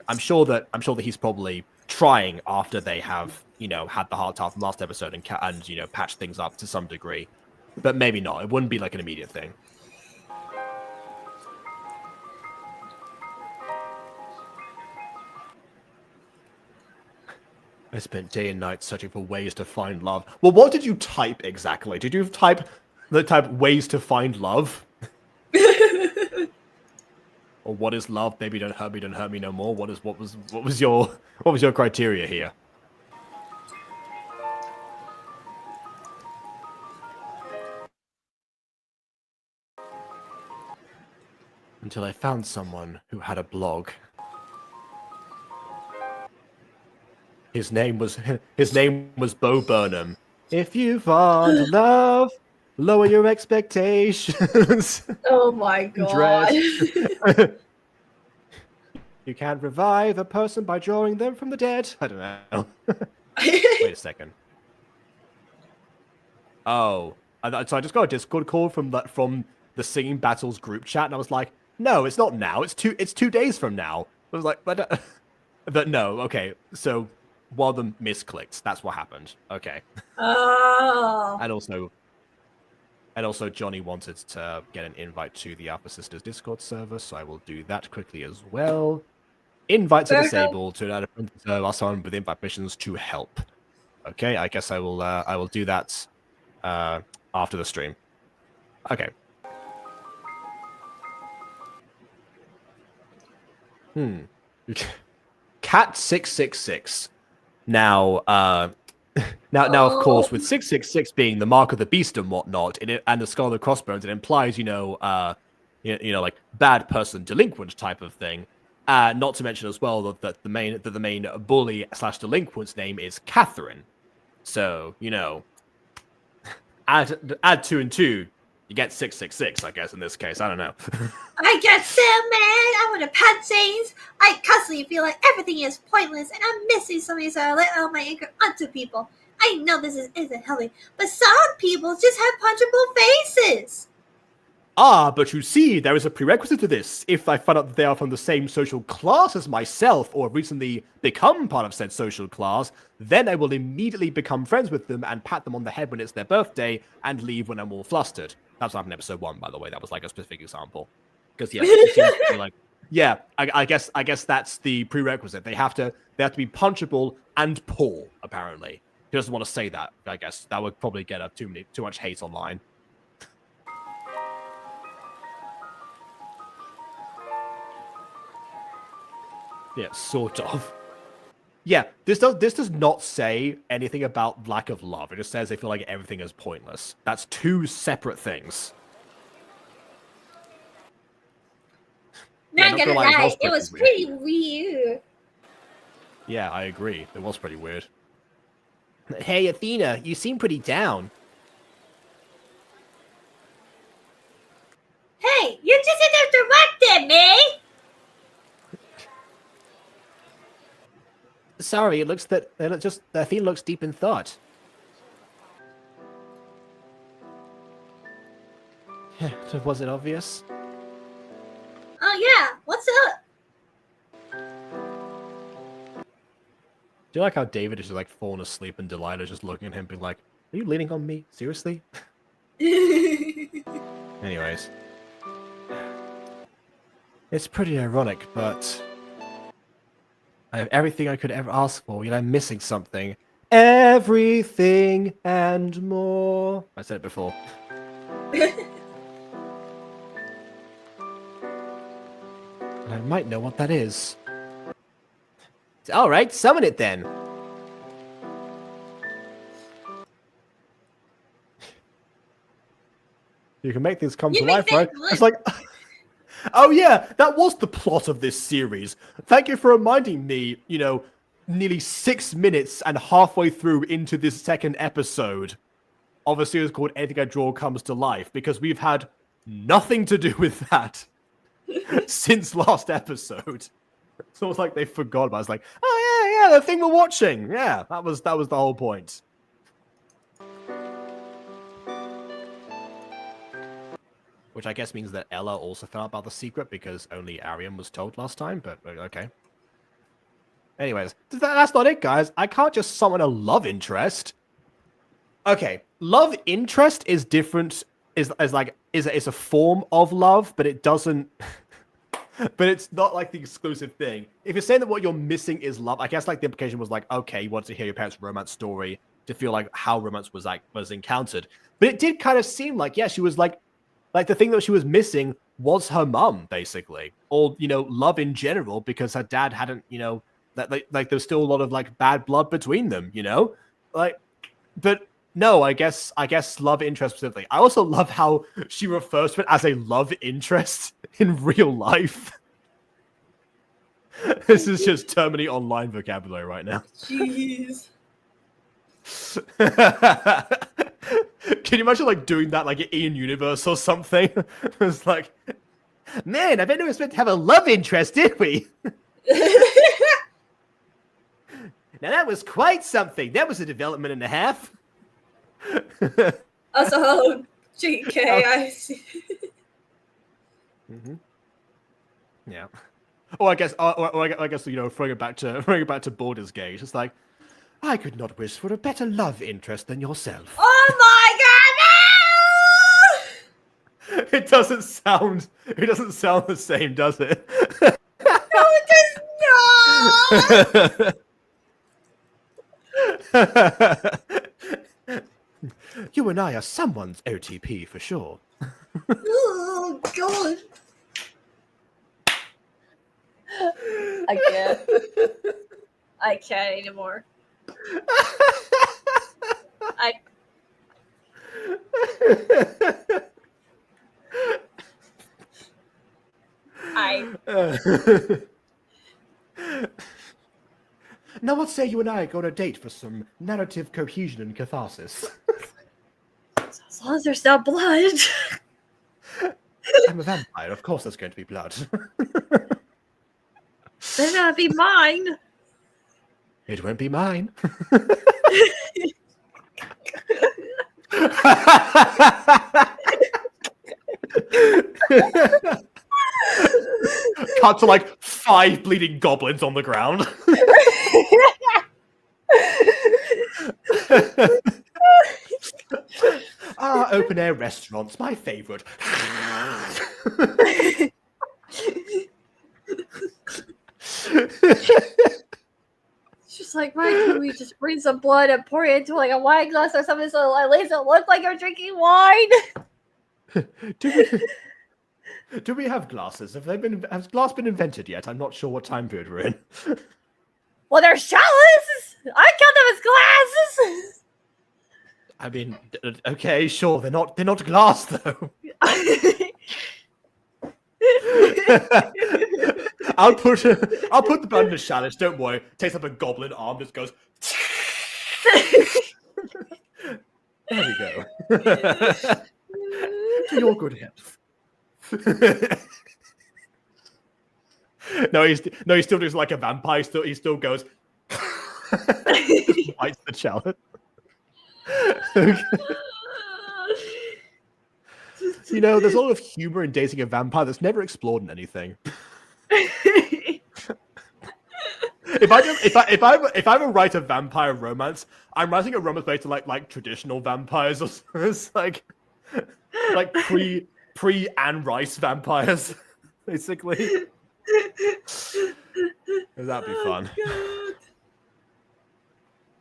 I'm sure that he's probably trying after they have, had the heart from last episode and patched things up to some degree. But maybe not. It wouldn't be like an immediate thing. I spent day and night searching for ways to find love. Well, what did you type exactly? Did you type ways to find love? Or what is love? Baby, don't hurt me no more. What was your criteria here? Until I found someone who had a blog. His name was Bo Burnham. If you find love, lower your expectations. Oh my god. You can't revive a person by drawing them from the dead. I don't know. Wait a second. Oh, so I just got a Discord call from the Singing Battles group chat, and I was like, no, it's not now. It's 2 days from now. I was like, but no. Okay, so one of them misclicked. That's what happened. Okay. Oh. And also, Johnny wanted to get an invite to the Alpha Sisters Discord server, so I will do that quickly as well. Invites are disabled to allow someone with invite missions to help. Okay, I guess I will do that after the stream. Okay. Cat 666. Now, of course, with 666 being the mark of the beast and whatnot, and the skull and the crossbones, it implies, like bad person, delinquent type of thing. Not to mention as well that the main bully / delinquent's name is Catherine. So, add 2 and 2, you get 666, I guess, in this case. I don't know. I get so mad. I want to pat things. I constantly feel like everything is pointless, and I'm missing something, so I let out my anger onto people. I know this isn't healthy, but some people just have punchable faces. Ah, but you see, there is a prerequisite to this. If I find out that they are from the same social class as myself, or recently become part of said social class, then I will immediately become friends with them and pat them on the head when it's their birthday, and leave when I'm all flustered. That's what happened in episode 1, by the way. That was like a specific example. Because it seems to be like, I guess that's the prerequisite. They have to be punchable and poor. Apparently, he doesn't want to say that. I guess that would probably get up too much hate online. Yeah, sort of. Yeah, this does not say anything about lack of love. It just says they feel like everything is pointless. That's 2 separate things. Not gonna lie, it was pretty weird. Yeah, I agree. It was pretty weird. Hey, Athena, you seem pretty down. Hey, you just interrupted me! Sorry, it looks that Athena looks deep in thought. Was it obvious? Oh yeah, what's up? Do you like how David is just like falling asleep and Delilah's just looking at him being like, are you leaning on me? Seriously? Anyways. It's pretty ironic, but I have everything I could ever ask for, yet I'm missing something. Everything and more. I said it before. I might know what that is. Alright, summon it then. You can make things come to life, right? It's like... Oh yeah, that was the plot of this series. Thank you for reminding me, nearly 6 minutes and halfway through into this second episode. of a series called Anything I Draw Comes to Life, because we've had nothing to do with that since last episode. It's almost like they forgot about it. It's like, oh yeah, the thing we're watching. Yeah, that was the whole point. Which I guess means that Ella also found out about the secret because only Arian was told last time, but okay. Anyways, that's not it, guys. I can't just summon a love interest. Okay, love interest is different, is a form of love, but it doesn't... But it's not like the exclusive thing. If you're saying that what you're missing is love, I guess like the implication was like, okay, you want to hear your parents' romance story to feel like how romance was encountered. But it did kind of seem like, yeah, she was like the thing that she was missing was her mum, basically, or love in general, because her dad hadn't, like there's still a lot of like bad blood between them, like, but. No, I guess love interest specifically. I also love how she refers to it as a love interest in real life. This is just Termini Online vocabulary right now. Jeez. Can you imagine like doing that like in universe or something? It's like, man, I bet we were supposed to have a love interest, did we? Now that was quite something. That was a development and a half. Also, GK, I see. Mm-hmm. Yeah. Or I guess, throwing it back to Baldur's Gate. It's like, I could not wish for a better love interest than yourself. Oh my god! No! It doesn't sound the same, does it? No, it does not. You and I are someone's OTP for sure. Oh god. I can't anymore. Now what say you and I go on a date for some narrative cohesion and catharsis? As long as there's no blood. I'm a vampire, of course there's going to be blood. Better not be mine. It won't be mine. Cut to like 5 bleeding goblins on the ground. Open air restaurants, my favorite. It's just like, why can't we just bring some blood and pour it into like a wine glass or something so at least it looks like you're drinking wine? Do we have glasses? Has glass been invented yet? I'm not sure what time period we're in. Well, they're chalices. I count them as glasses. I mean, okay, sure. They're not glass though. I'll put the button in the chalice. Don't worry. Takes up a goblin arm. Just goes. There we go. To your good health. No, he's still just like a vampire. He still goes. Just bites the chalice. There's a lot of humor in dating a vampire that's never explored in anything. If I ever write a vampire romance, I'm writing a romance based on like traditional vampires, or it's like pre Anne Rice vampires, basically. That'd be fun.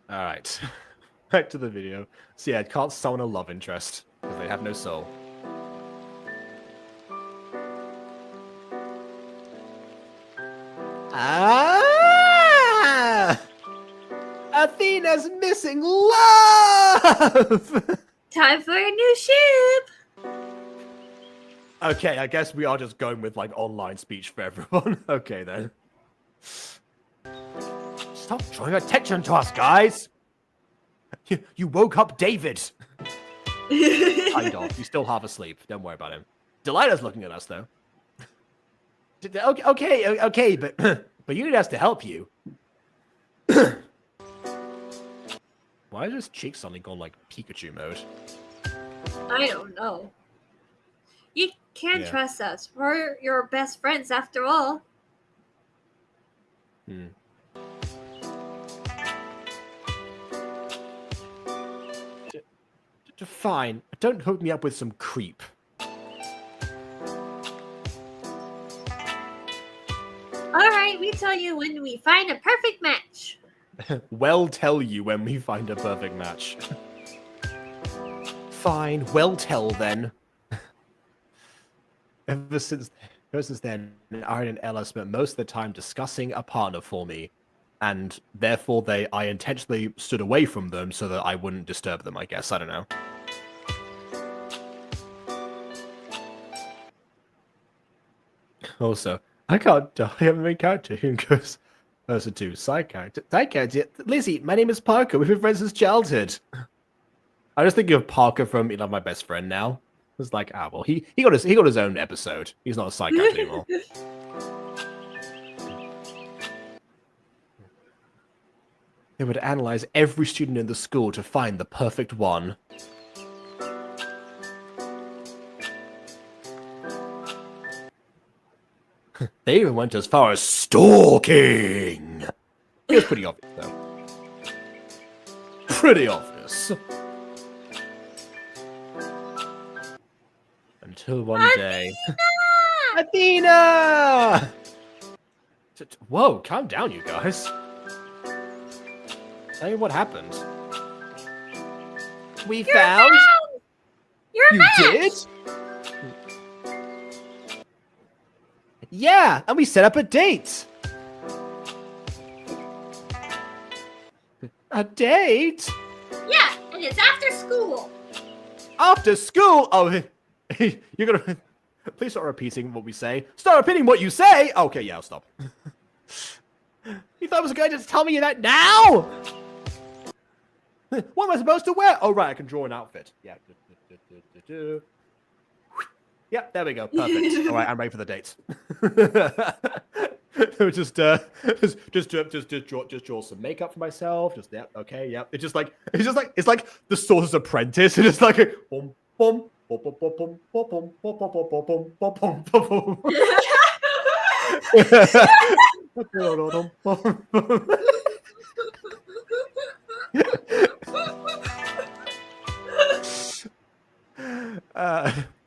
All right, back to the video. So yeah, it can't summon a love interest because they have no soul. Athena's missing love! Time for a new ship! Okay, I guess we are just going with like online speech for everyone. Okay then. Stop drawing attention to us, guys! You woke up David! Kind of. He's still half asleep. Don't worry about him. Delilah's looking at us, though. Okay, but but you need us to help you. Why is his cheek suddenly gone like Pikachu mode? I don't know. You can't trust us. We're your best friends after all. Fine. Don't hook me up with some creep. Alright, we tell you when we find a perfect match. We'll tell you when we find a perfect match. Fine, well tell then. Ever since then, Aaron and Ella spent most of the time discussing a partner for me, and therefore I intentionally stood away from them so that I wouldn't disturb them, I guess. I don't know. Also, I can't tell you have a main character who goes person to side character. Side character? Lizzie, my name is Parker. We've been friends since childhood. I just think of Parker from My Best Friend now. It's like, well, he got his own episode. He's not a side character anymore. They would analyze every student in the school to find the perfect one. They even went as far as stalking. It was pretty obvious, though. Pretty obvious. Until one day... Athena! Whoa, calm down, you guys. Tell me what happened. We found... You did? Yeah, and we set up a date. A date? Yeah, and it's after school. After school? Oh, you're gonna... Please start repeating what we say. Start repeating what you say? Okay, yeah, I'll stop. You thought I was going to tell me that now? What am I supposed to wear? Oh, right, I can draw an outfit. Yeah. Yeah, there we go. Perfect. All right, I'm ready for the date. just draw some makeup for myself. Just yeah, okay, yeah. It's like the Sorcerer's Apprentice. It's just like a boom, boom, boom, boom, boom, boom, boom, boom, boom, boom, boom, boom,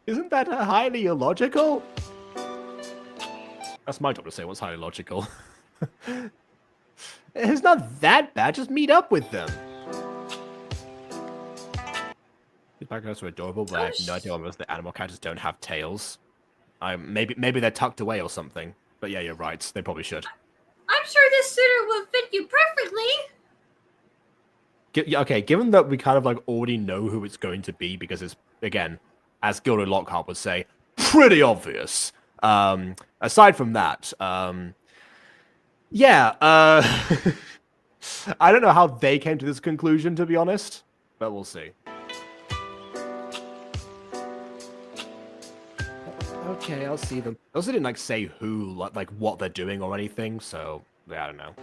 isn't that highly illogical? That's my job to say what's highly logical. It's not that bad. Just meet up with them. These backgrounds are adorable, but I have no idea why most of the animal characters don't have tails. Maybe they're tucked away or something. But yeah, you're right. They probably should. I'm sure this suitor will fit you perfectly. Okay, given that we kind of like already know who it's going to be, because it's, again, as Gilderoy Lockhart would say, pretty obvious. Aside from that, yeah, I don't know how they came to this conclusion, to be honest, but we'll see. Okay, I'll see them. They also didn't like say who, like what they're doing or anything, so yeah, I don't know.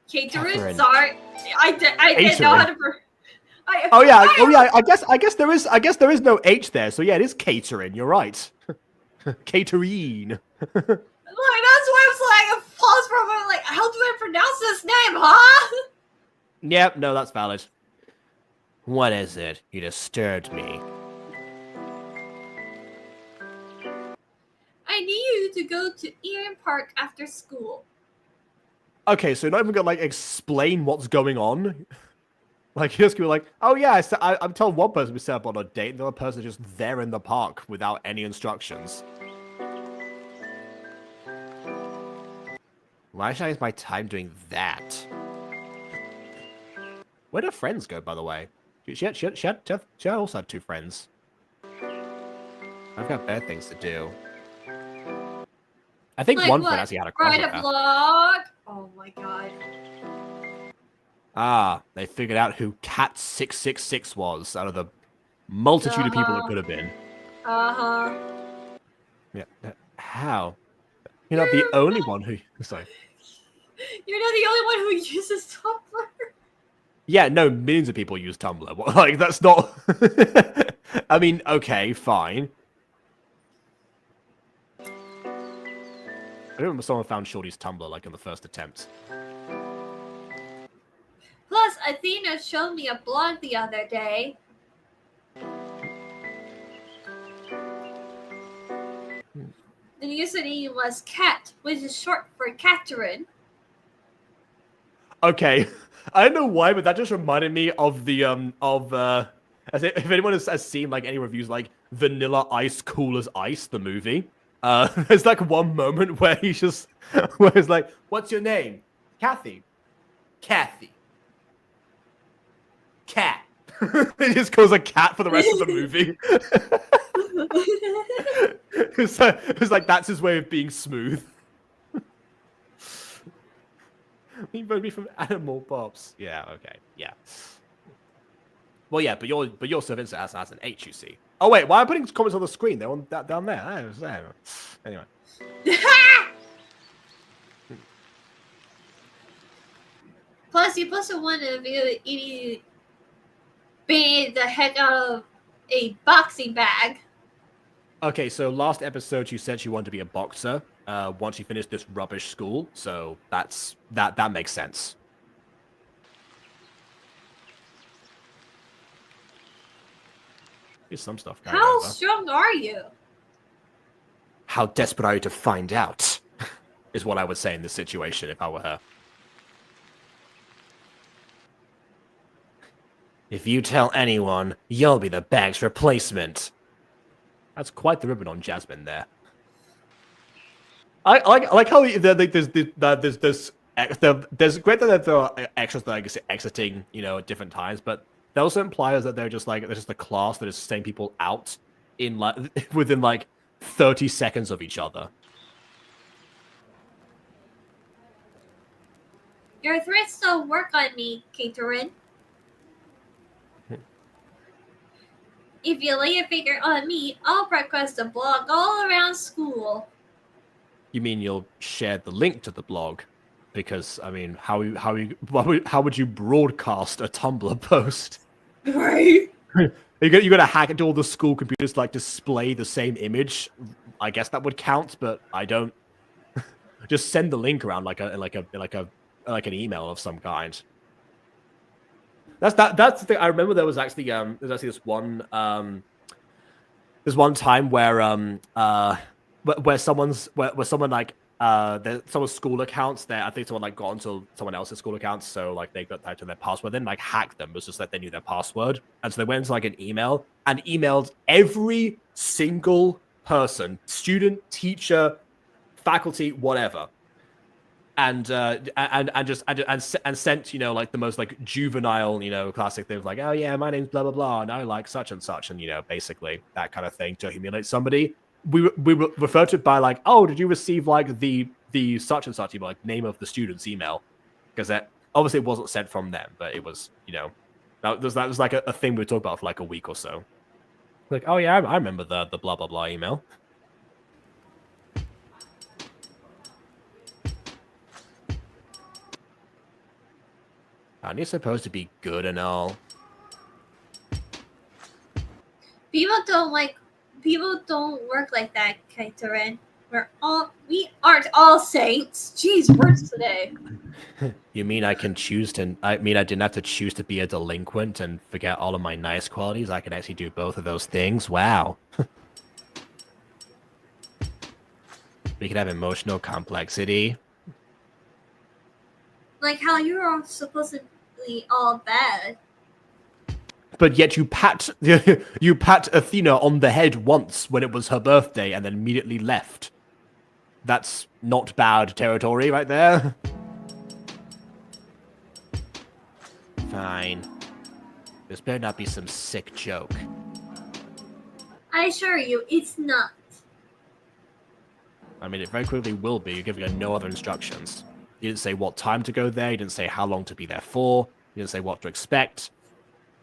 Catering, sorry, I didn't know how to. Oh yeah. I guess there is no H there, so yeah, it is catering. You're right. Catering. Like that's why I was like, a pause for a moment, like, how do I pronounce this name, huh? Yep, no, that's valid. What is it? You disturbed me. I need you to go to Eden Park after school. Okay, so you're not even gonna like explain what's going on. Like you're just gonna be like, oh yeah, I'm telling one person we set up on a date, and the other person is just there in the park without any instructions. Why should I use my time doing that? Where do friends go, by the way? She also had 2 friends. I've got better things to do. I think like one friend actually had a crush on her. Write a blog. Oh my god. Ah, they figured out who Cat 666 was out of the multitude of people it could have been. Yeah. How? You're not the only one who. Sorry. You're not the only one who uses Tumblr. Yeah, no, millions of people use Tumblr. Like, that's not. I mean, okay, fine. I remember someone found Shorty's Tumblr like in the first attempt. Plus, Athena showed me a blog the other day. The username was Cat, which is short for Catherine. Okay, I don't know why, but that just reminded me of the as if anyone has seen like any reviews like Vanilla Ice Cool as Ice, the movie. There's like one moment where he's like, "What's your name?" Kathy. Kathy. Cat. He just calls a cat for the rest of the movie. It's like that's his way of being smooth. He voted me from Animal Pops. Yeah, okay, yeah. Well, yeah, but your servants as an H, you see. Oh wait, why am I putting comments on the screen? They're on that down there. Anyway. Plus, you posted one of you beating the heck out of a boxing bag. Okay, so last episode you said she wanted to be a boxer once you finished this rubbish school, so that makes sense. Here's some stuff. How strong are you? How desperate are you to find out? Is what I would say in this situation if I were her. If you tell anyone, you'll be the bag's replacement. That's quite the ribbon on Jasmine there. I like how there's great that there are extras that are exiting, at different times, but that also implies that they're just a class that is sending people out in like within like 30 seconds of each other. Your threats don't work on me, Catherine. If you lay a finger on me, I'll broadcast the blog all around school. You mean you'll share the link to the blog? Because I mean, how would you broadcast a Tumblr post? Right. You're gonna hack into all the school computers to like display the same image. I guess that would count, but I don't. Just send the link around like an email of some kind. That's the thing. I remember there was actually this one time where someone's school accounts there. I think someone like got onto someone else's school accounts, so like they got typed in their password, then like hacked them. It was just that they knew their password, and so they went into like an email and emailed every single person, student, teacher, faculty, whatever. And sent like the most like juvenile classic things like, oh yeah, my name's blah blah blah and I like such and such, and basically that kind of thing to humiliate somebody. We refer to it by like, oh, did you receive like the such and such email, like name of the student's email, because that obviously it wasn't sent from them, but it was that was like a thing we talked about for like a week or so. Like, oh yeah, I remember the blah blah blah email. Aren't you supposed to be good and all? People don't work like that, Catherine. We aren't all saints. Jeez, words today. You mean I didn't have to choose to be a delinquent and forget all of my nice qualities? I can actually do both of those things? Wow. We could have emotional complexity. Like how you're supposedly all bad. But yet you pat Athena on the head once when it was her birthday and then immediately left. That's not bad territory right there. Fine. This better not be some sick joke. I assure you, it's not. I mean, it very quickly will be. You're giving her no other instructions. You didn't say what time to go there. You didn't say how long to be there for. He didn't say what to expect.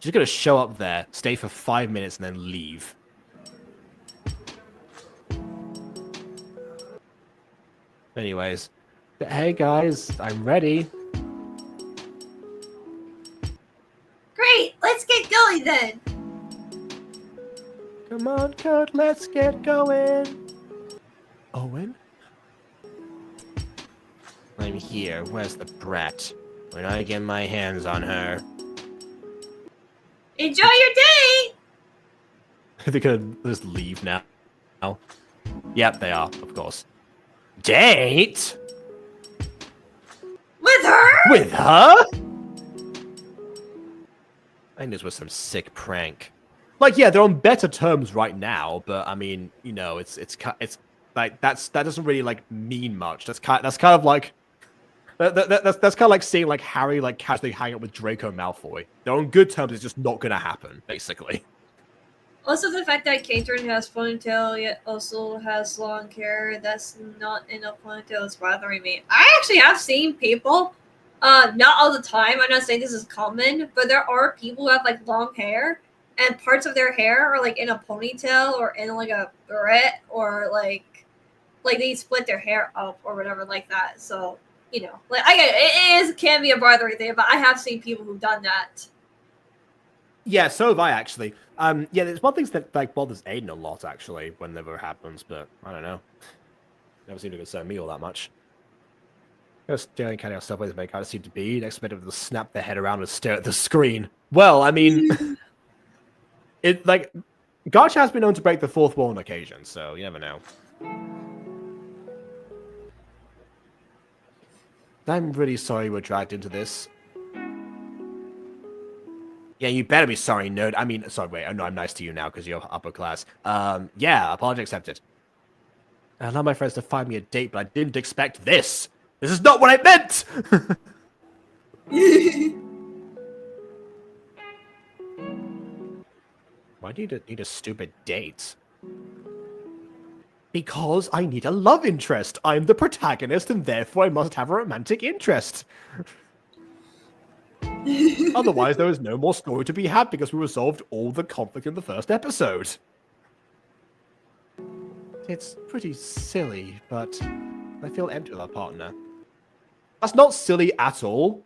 She's gonna show up there, stay for 5 minutes, and then leave. Anyways, hey guys, I'm ready. Great, let's get going then. Come on, Kurt, let's get going. Owen? I'm here. Where's the brat? When I get my hands on her. Enjoy your day! They're gonna just leave now. Yep, they are, of course. Date? With her? With her? I think this was some sick prank. Like, yeah, they're on better terms right now, but I mean, you know, it's like that doesn't really like mean much. That's kind of like that's kind of like seeing like Harry like casually hang out with Draco Malfoy. They're on good terms. It's just not gonna happen, basically. Also, the fact that Catherine has ponytail yet also has long hair that's not in a ponytail is bothering me. I actually have seen people, not all the time. I'm not saying this is common, but there are people who have like long hair and parts of their hair are like in a ponytail or in like a barrette or like they split their hair up or whatever like that. So you know, like I get it can be a bothering thing, but I have seen people who've done that. Yeah, so have I actually. Yeah, there's one thing that like bothers Aiden a lot actually whenever it happens, but I don't know. Never seemed to concern me all that much. Just staring kind of stuff where they kind of seem to be. Next minute, they'll snap their head around and stare at the screen. Well, I mean, it like Gacha has been known to break the fourth wall on occasion, so you never know. I'm really sorry we're dragged into this. Yeah, you better be sorry, nerd. I mean, sorry, wait. No, I'm nice to you now because you're upper class. Yeah, apology accepted. I allowed my friends to find me a date, but I didn't expect this. This is not what I meant! Why do you need a stupid date? Because I need a love interest. I'm the protagonist, and therefore I must have a romantic interest. Otherwise, there is no more story to be had because we resolved all the conflict in the first episode. It's pretty silly, but I feel empty with our partner. That's not silly at all.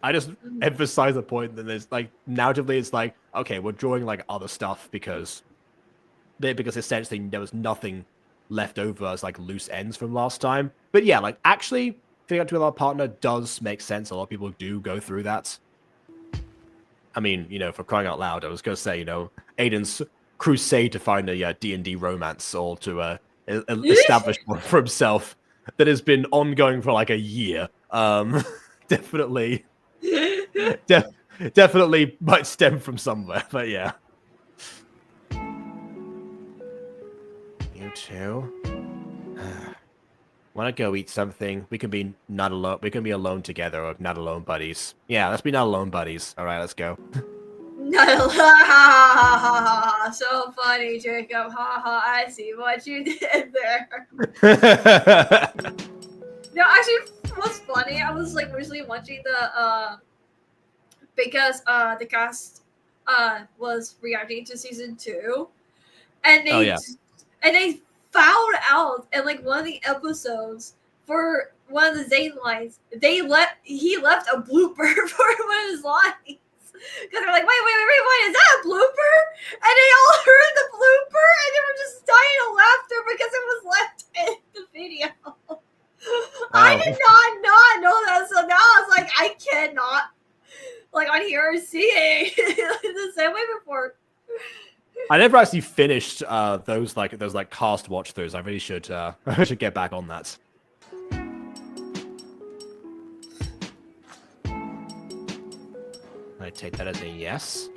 I just emphasize the point that there's like narratively, it's like okay, we're drawing like other stuff because essentially there was nothing left over as like loose ends from last time. But yeah, like actually feeling empty with our partner does make sense. A lot of people do go through that. I mean, you know, for crying out loud, I was going to say, you know, Aiden's crusade to find a D&D romance or to establish one for himself that has been ongoing for like a year. Definitely might stem from somewhere, but yeah. You too? Want to go eat something? We can be not alone. We can be alone together, or not alone buddies. Yeah, let's be not alone buddies. All right, let's go. Not alone. So funny, Jacob. Ha ha. I see what you did there. No, actually, what's funny? I was like recently watching the because the cast was reacting to season 2, and they found out in like one of the episodes for one of the Zane lines, he left a blooper for one of his lines. Because they're like, wait, is that a blooper? And they all heard the blooper and they were just dying of laughter because it was left in the video. I did not know that, so now I was like, I cannot like on here seeing the same way before. I never actually finished those cast watch throughs. I really should I should get back on that. I take that as a yes.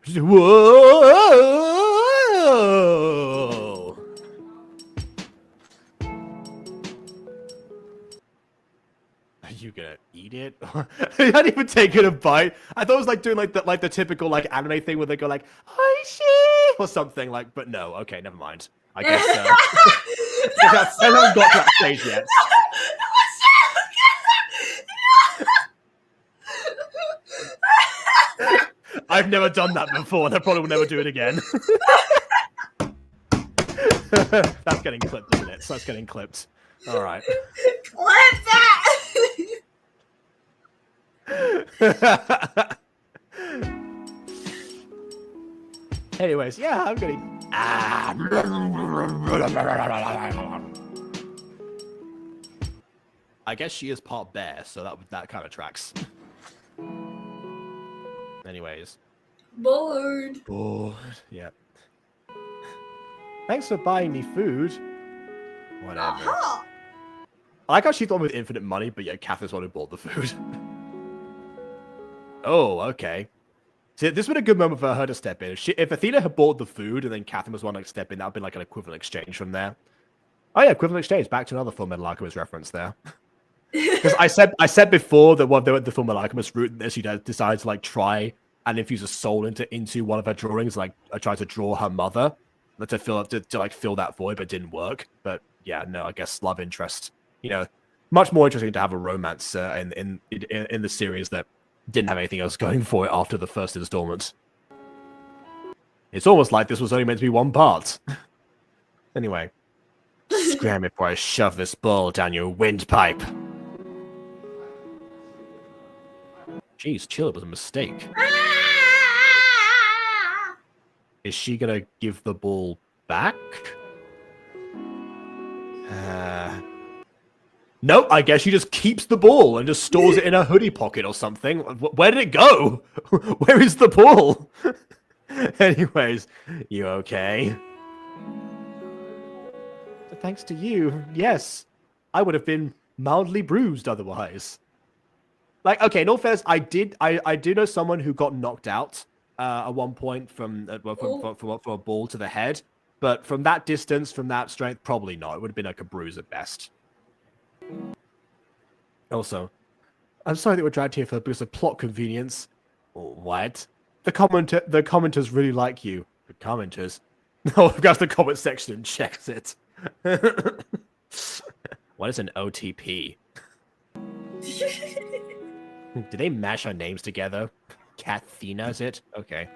Whoa! Are you gonna eat it? I didn't even take it a bite. I thought it was like doing like the typical like anime thing where they go like "Oishi" or something like. But no, okay, never mind. I guess I haven't got to that stage yet. I've never done that before, and I probably will never do it again. That's getting clipped, isn't it? So that's getting clipped. All right. Clip that! Anyways, yeah, I'm gonna. I guess she is part bear, so that kind of tracks. Anyways. Bored. Yeah. Thanks for buying me food. Whatever. I like how she's the one with infinite money, but yeah, Catherine's the one who bought the food. Oh, okay. See, this would be a good moment for her to step in. If Athena had bought the food and then Catherine was one to step in, that would be like an equivalent exchange from there. Oh yeah, equivalent exchange. Back to another Full Metal Alchemist reference there. Because I said before that when they went the Full Metal Alchemist route, that she decided to like try and infuse a soul into one of her drawings, like I tried to draw her mother to fill that void, but it didn't work. But yeah, no, I guess love interest. You know, much more interesting to have a romance in the series that didn't have anything else going for it after the first installment. It's almost like this was only meant to be one part. Anyway, scram before I shove this ball down your windpipe. Jeez, chill, it was a mistake. Is she gonna give the ball back? Nope, I guess she just keeps the ball and just stores it in her hoodie pocket or something. Where did it go? Where is the ball? Anyways, you okay? Thanks to you, yes. I would have been mildly bruised otherwise. Like, okay, in all fairness, I do know someone who got knocked out at one point from a ball to the head. But from that distance, from that strength, probably not. It would have been like a bruise at best. Also, I'm sorry that we're dragged here because of plot convenience. What? The commenters really like you. The commenters? No, I've got the comment section and checks it. What is an OTP? Did they mash our names together? Kathina, is it? Okay.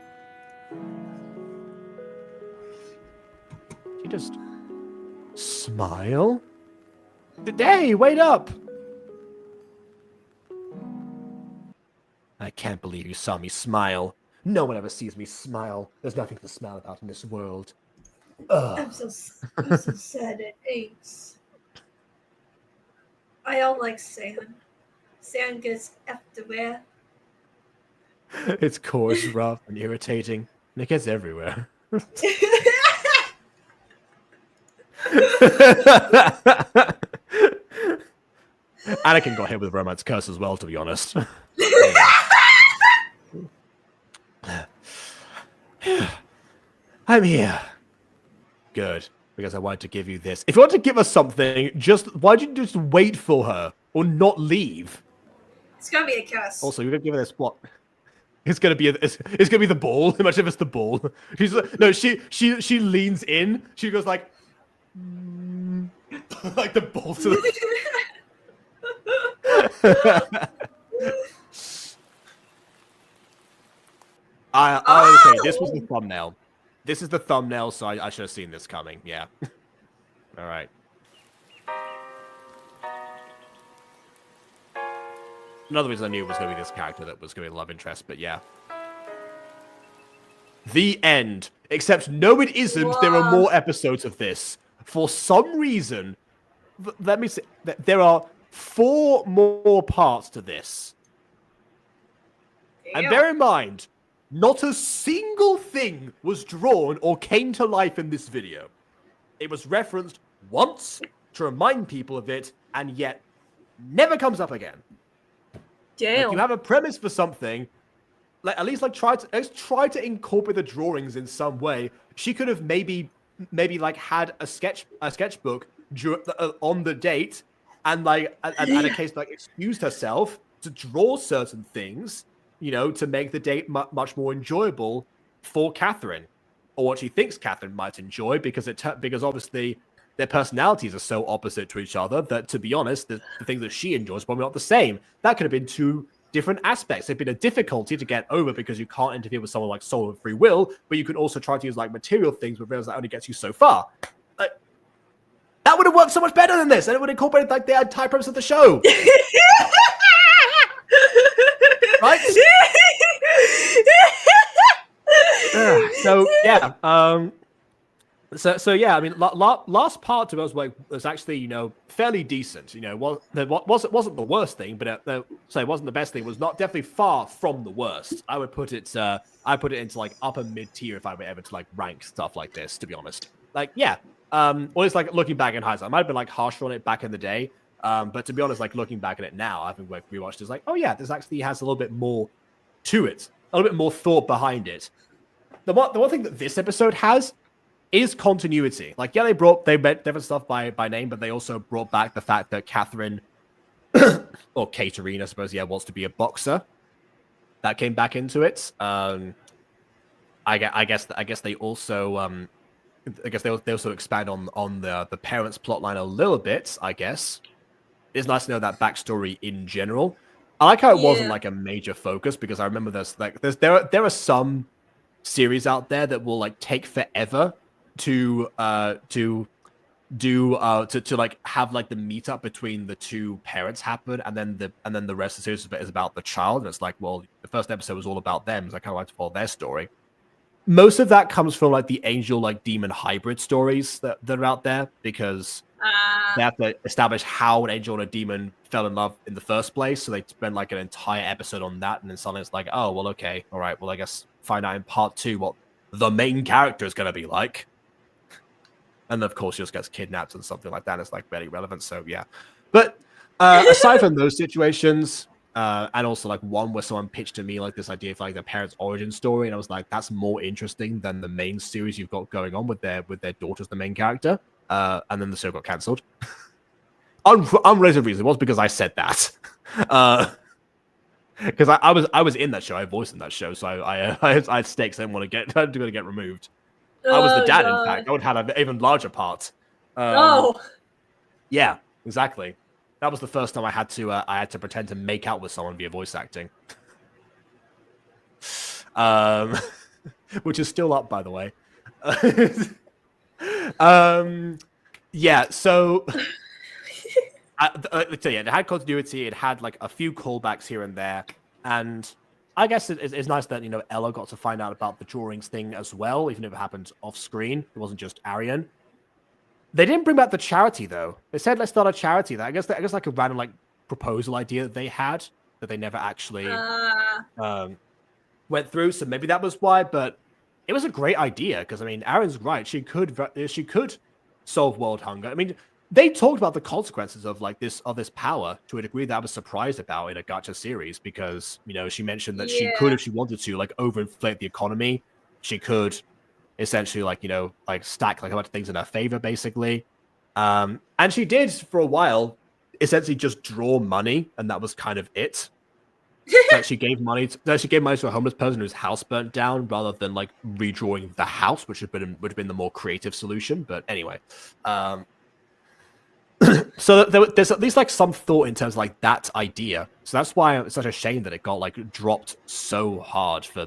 She just smile? Hey, wait up! I can't believe you saw me smile. No one ever sees me smile. There's nothing to smile about in this world. Ugh. I'm so sad it aches. I don't like sand. Sand gets everywhere. Its core is rough and irritating, and it gets everywhere. Anakin got hit with romance curse as well, to be honest. I'm here. Good, because I wanted to give you this. If you want to give us something, why'd you just wait for her or not leave? It's gonna be a curse. Also, you're gonna give her this what? It's gonna be the ball. Imagine if it's the ball. She leans in. She goes like, like the ball to the. Okay, this was the thumbnail. This is the thumbnail, so I should have seen this coming. Yeah. All right. Another reason I knew it was going to be this character that was going to be love interest, but yeah. The end. Except, no, it isn't. Whoa. There are more episodes of this. For some reason, let me say, there are 4 more parts to this. Damn. And bear in mind, not a single thing was drawn or came to life in this video. It was referenced once to remind people of it, and yet never comes up again. Damn. Like, you have a premise for something, like at least like try to incorporate the drawings in some way. She could have maybe like had a sketchbook on the date, and like and a case like excused herself to draw certain things, you know, to make the date much more enjoyable for Catherine, or what she thinks Catherine might enjoy, because obviously their personalities are so opposite to each other that, to be honest, the things that she enjoys are probably not the same. That could have been two different aspects. There'd been a difficulty to get over because you can't interfere with someone like soul and free will, but you can also try to use like material things with rails that only gets you so far. That would have worked so much better than this, and it would incorporate like the entire premise of the show. Right? So yeah, so yeah, I mean, last part to us was actually fairly decent. It wasn't the worst thing, but it wasn't the best thing. It was not definitely far from the worst. I put it into like upper mid tier if I were ever to like rank stuff like this. To be honest, like yeah, well, it's like looking back in hindsight, I might have been like harsher on it back in the day. But to be honest, like looking back at it now, I've been rewatched. It's like, oh yeah, this actually has a little bit more to it, a little bit more thought behind it. The one thing that this episode has is continuity. Like, yeah, they met different stuff by name, but they also brought back the fact that Catherine or Katerine, I suppose, wants to be a boxer. That came back into it. I guess they also they also expand on the parents' plotline a little bit. I guess it's nice to know that backstory in general. I like how it wasn't like a major focus, because I remember there are some series out there that will like take forever to like have like the meetup between the two parents happen, and then the rest of the series is about the child, and it's like, well, the first episode was all about them, so I kind of like to follow their story. Most of that comes from like the angel like demon hybrid stories that are out there, because they have to establish how an angel and a demon fell in love in the first place, so they spend like an entire episode on that, and then suddenly it's like, oh well, okay, all right, well, I guess find out in part 2 what the main character is going to be like. And of course, she just gets kidnapped and something like that. It's like very relevant. So yeah. But aside from those situations, and also like one where someone pitched to me like this idea of like their parents' origin story, and I was like, that's more interesting than the main series you've got going on with their daughter's the main character. And then the show got cancelled. Unrelated reason. It was because I said that. Because I was in that show. I voiced in that show, so I had stakes. I didn't want to get removed. I was the dad, in fact. I would have had an even larger part. Yeah, exactly. That was the first time I had to pretend to make out with someone via voice acting. Which is still up, by the way. Yeah, so it had continuity. It had like a few callbacks here and there, and I guess it's nice that Ella got to find out about the drawings thing as well, even if it happened off screen. It wasn't just Arian. They didn't bring back the charity though. They said let's start a charity. I guess like a random like proposal idea that they had that they never actually went through. So maybe that was why. But it was a great idea, because I mean, Aaron's right. She could solve world hunger. I mean, they talked about the consequences of like this power to a degree that I was surprised about in a Gacha series, because she mentioned that she could, if she wanted to, like overinflate the economy. She could essentially like stack like a bunch of things in her favor, basically. And she did for a while essentially just draw money, and that was kind of it. Like she gave money to a homeless person whose house burnt down, rather than like redrawing the house, which would have been the more creative solution. But anyway, so there's at least like some thought in terms of like that idea. So that's why it's such a shame that it got like dropped so hard for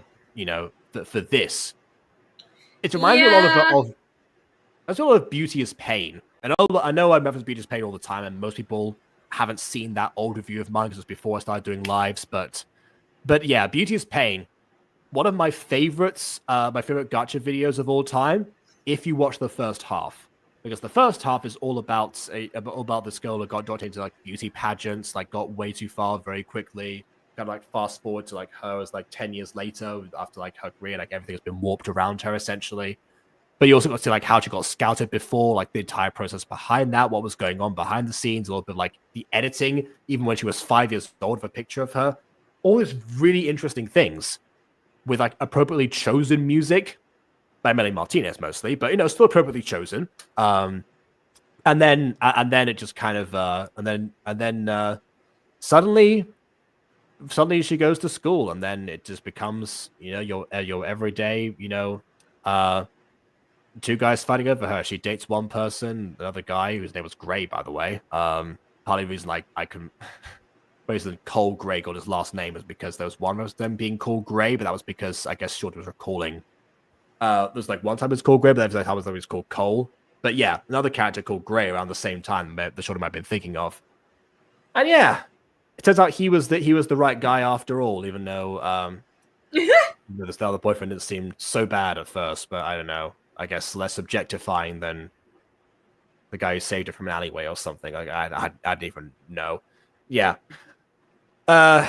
for this. It reminds me a lot of Beauty is Pain. And I know I reference Beauty is Pain all the time, and most people haven't seen that old review of mine because it was before I started doing lives. But yeah, Beauty is Pain. One of my favorites, my favorite gacha videos of all time, if you watch the first half. Because the first half is all about this girl that got dropped into like beauty pageants, like got way too far very quickly. Kind of like fast forward to like her as like 10 years later, after like her career, like everything has been warped around her essentially. But you also got to see like how she got scouted before, like the entire process behind that, what was going on behind the scenes, a little bit like the editing, even when she was 5 years old, of a picture of her. All these really interesting things with like appropriately chosen music by Melanie Martinez mostly, but still appropriately chosen. And then it just kind of and then suddenly she goes to school, and then it just becomes your everyday two guys fighting over her. She dates one person, another guy whose name was Gray, by the way. Partly the reason I couldn't reason Cole Gray got his last name was because there was one of them being called Gray, but that was because I guess Short was recalling. There's like one time it was called Gray, but there was time it was called Cole. But yeah, another character called Gray around the same time the Short might have been thinking of. And yeah, it turns out he was the right guy after all, even though the other boyfriend didn't seem so bad at first. But I don't know. I guess less objectifying than the guy who saved her from an alleyway or something. Like I didn't even know. Yeah. And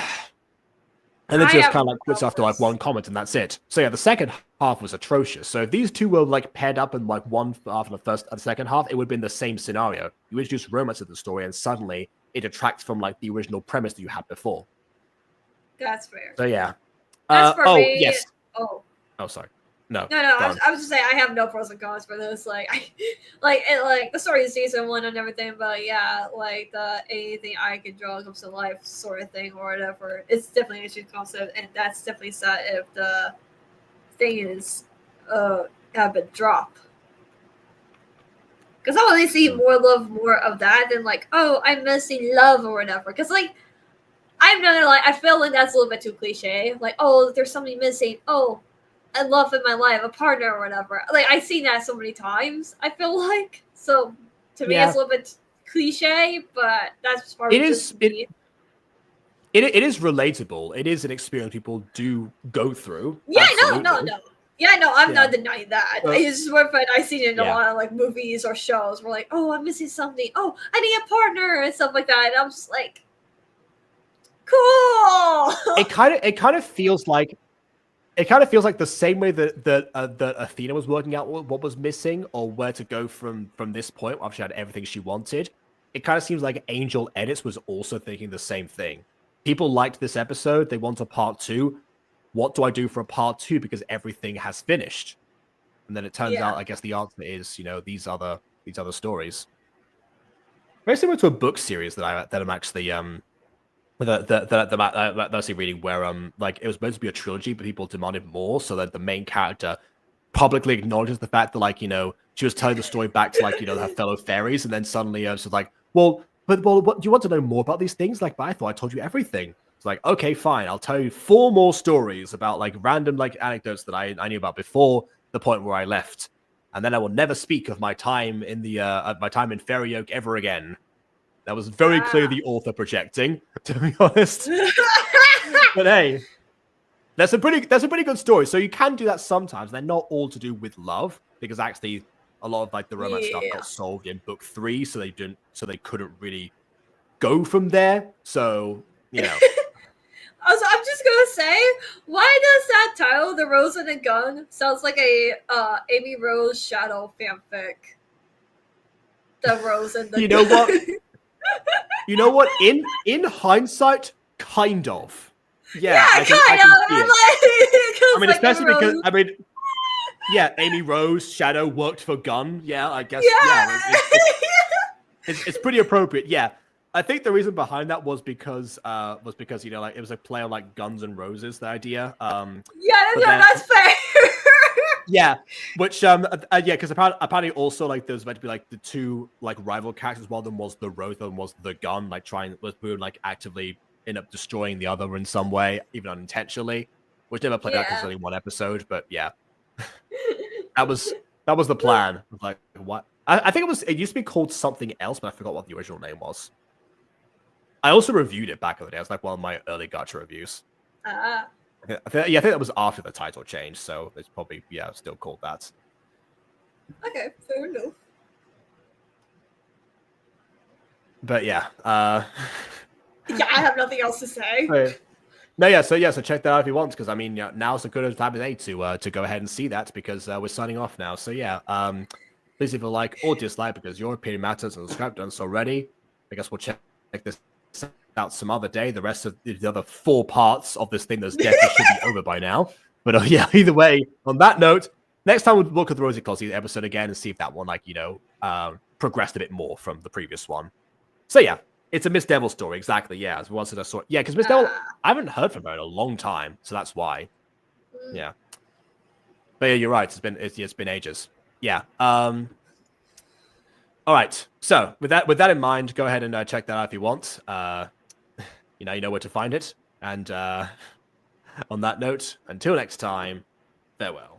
then just kind of like quits after like one comment, and that's it. So yeah, the second half was atrocious. So if these two were like paired up in like one half and the second half, it would have been the same scenario. You introduce romance to the story, and suddenly it detracts from like the original premise that you had before. That's fair. So yeah. As for me, yes. Oh, sorry. No. I was just saying I have no pros and cons for this. Like, the story of season 1 and everything, but yeah, like the anything I can draw comes to life sort of thing or whatever. It's definitely an interesting concept, and that's definitely sad if the thing is have been dropped. Because I want to see more of that than like, oh, I'm missing love or whatever. Because like, I'm not gonna lie, I feel like that's a little bit too cliche. Like, oh, there's something missing. Oh, I love in my life, a partner or whatever. Like, I've seen that so many times, I feel like. So, to me, it's a little bit cliche, but that's part of me. It is relatable. It is an experience people do go through. Yeah, no. Yeah, no, I'm not denying that. It's just what I've seen in a lot of like movies or shows. We're like, oh, I'm missing something. Oh, I need a partner and stuff like that. And I'm just like, cool. It kind of feels like the same way that Athena was working out what was missing or where to go from this point after she had everything she wanted. It kind of seems like Angel Edits was also thinking the same thing. People liked this episode. They want a part 2. What do I do for a part 2? Because everything has finished. And then it turns out, I guess the answer is, these other stories. Very similar to a book series that I'm actually that actually reading where like it was meant to be a trilogy, but people demanded more, so that the main character publicly acknowledges the fact that like she was telling the story back to like her fellow fairies, and then suddenly she's like, well, what do you want to know more about these things? Like, but I thought I told you everything. It's like, okay, fine, I'll tell you 4 more stories about like random like anecdotes that I knew about before the point where I left, and then I will never speak of my time in in Fairy Oak ever again. That was very clearly the author projecting, to be honest. But hey, that's a pretty good story. So you can do that sometimes. They're not all to do with love, because actually a lot of like the romance stuff got solved in book 3, so they couldn't really go from there. So Also, I'm just gonna say, why does that title, "The Rose and the Gun," sounds like a Amy Rose Shadow fanfic? The Rose and the Gun. What? You know what? In hindsight, kind of. Yeah, I can see it. Especially because Amy Rose Shadow worked for Gun. Yeah, I guess. Yeah, it's pretty appropriate. Yeah, I think the reason behind that was because like it was a play on like Guns and Roses, the idea. That's fair. Yeah, which because apparently also like there was meant to be like the 2 like rival characters. One of them was the Rose, the other one was the Gun. Like we would like actively end up destroying the other in some way, even unintentionally, which never played out because only 1 episode. But yeah, that was the plan. Like what? I think it used to be called something else, but I forgot what the original name was. I also reviewed it back in the day. It was like one of my early Gacha reviews. I think that was after the title change, so it's probably still called that. Okay, fair enough. But yeah, I have nothing else to say. Right. No, so check that out if you want, because I mean, now's as good a time as any to go ahead and see that, because we're signing off now. So yeah, please leave a like or dislike, because your opinion matters, and subscribe done so already. I guess we'll check this out some other day. The rest of the other 4 parts of this thing that's definitely should be over by now. But either way, on that note, next time we'll look at the Rosie Closet episode again and see if that one progressed a bit more from the previous one. So yeah, it's a Miss Devil story, exactly. Yeah, as once I saw. Yeah, because Miss Devil, I haven't heard from her in a long time, so that's why. Yeah, but yeah, you're right. It's been ages. Yeah. All right. So with that in mind, go ahead and check that out if you want. you know where to find it. And on that note, until next time, farewell.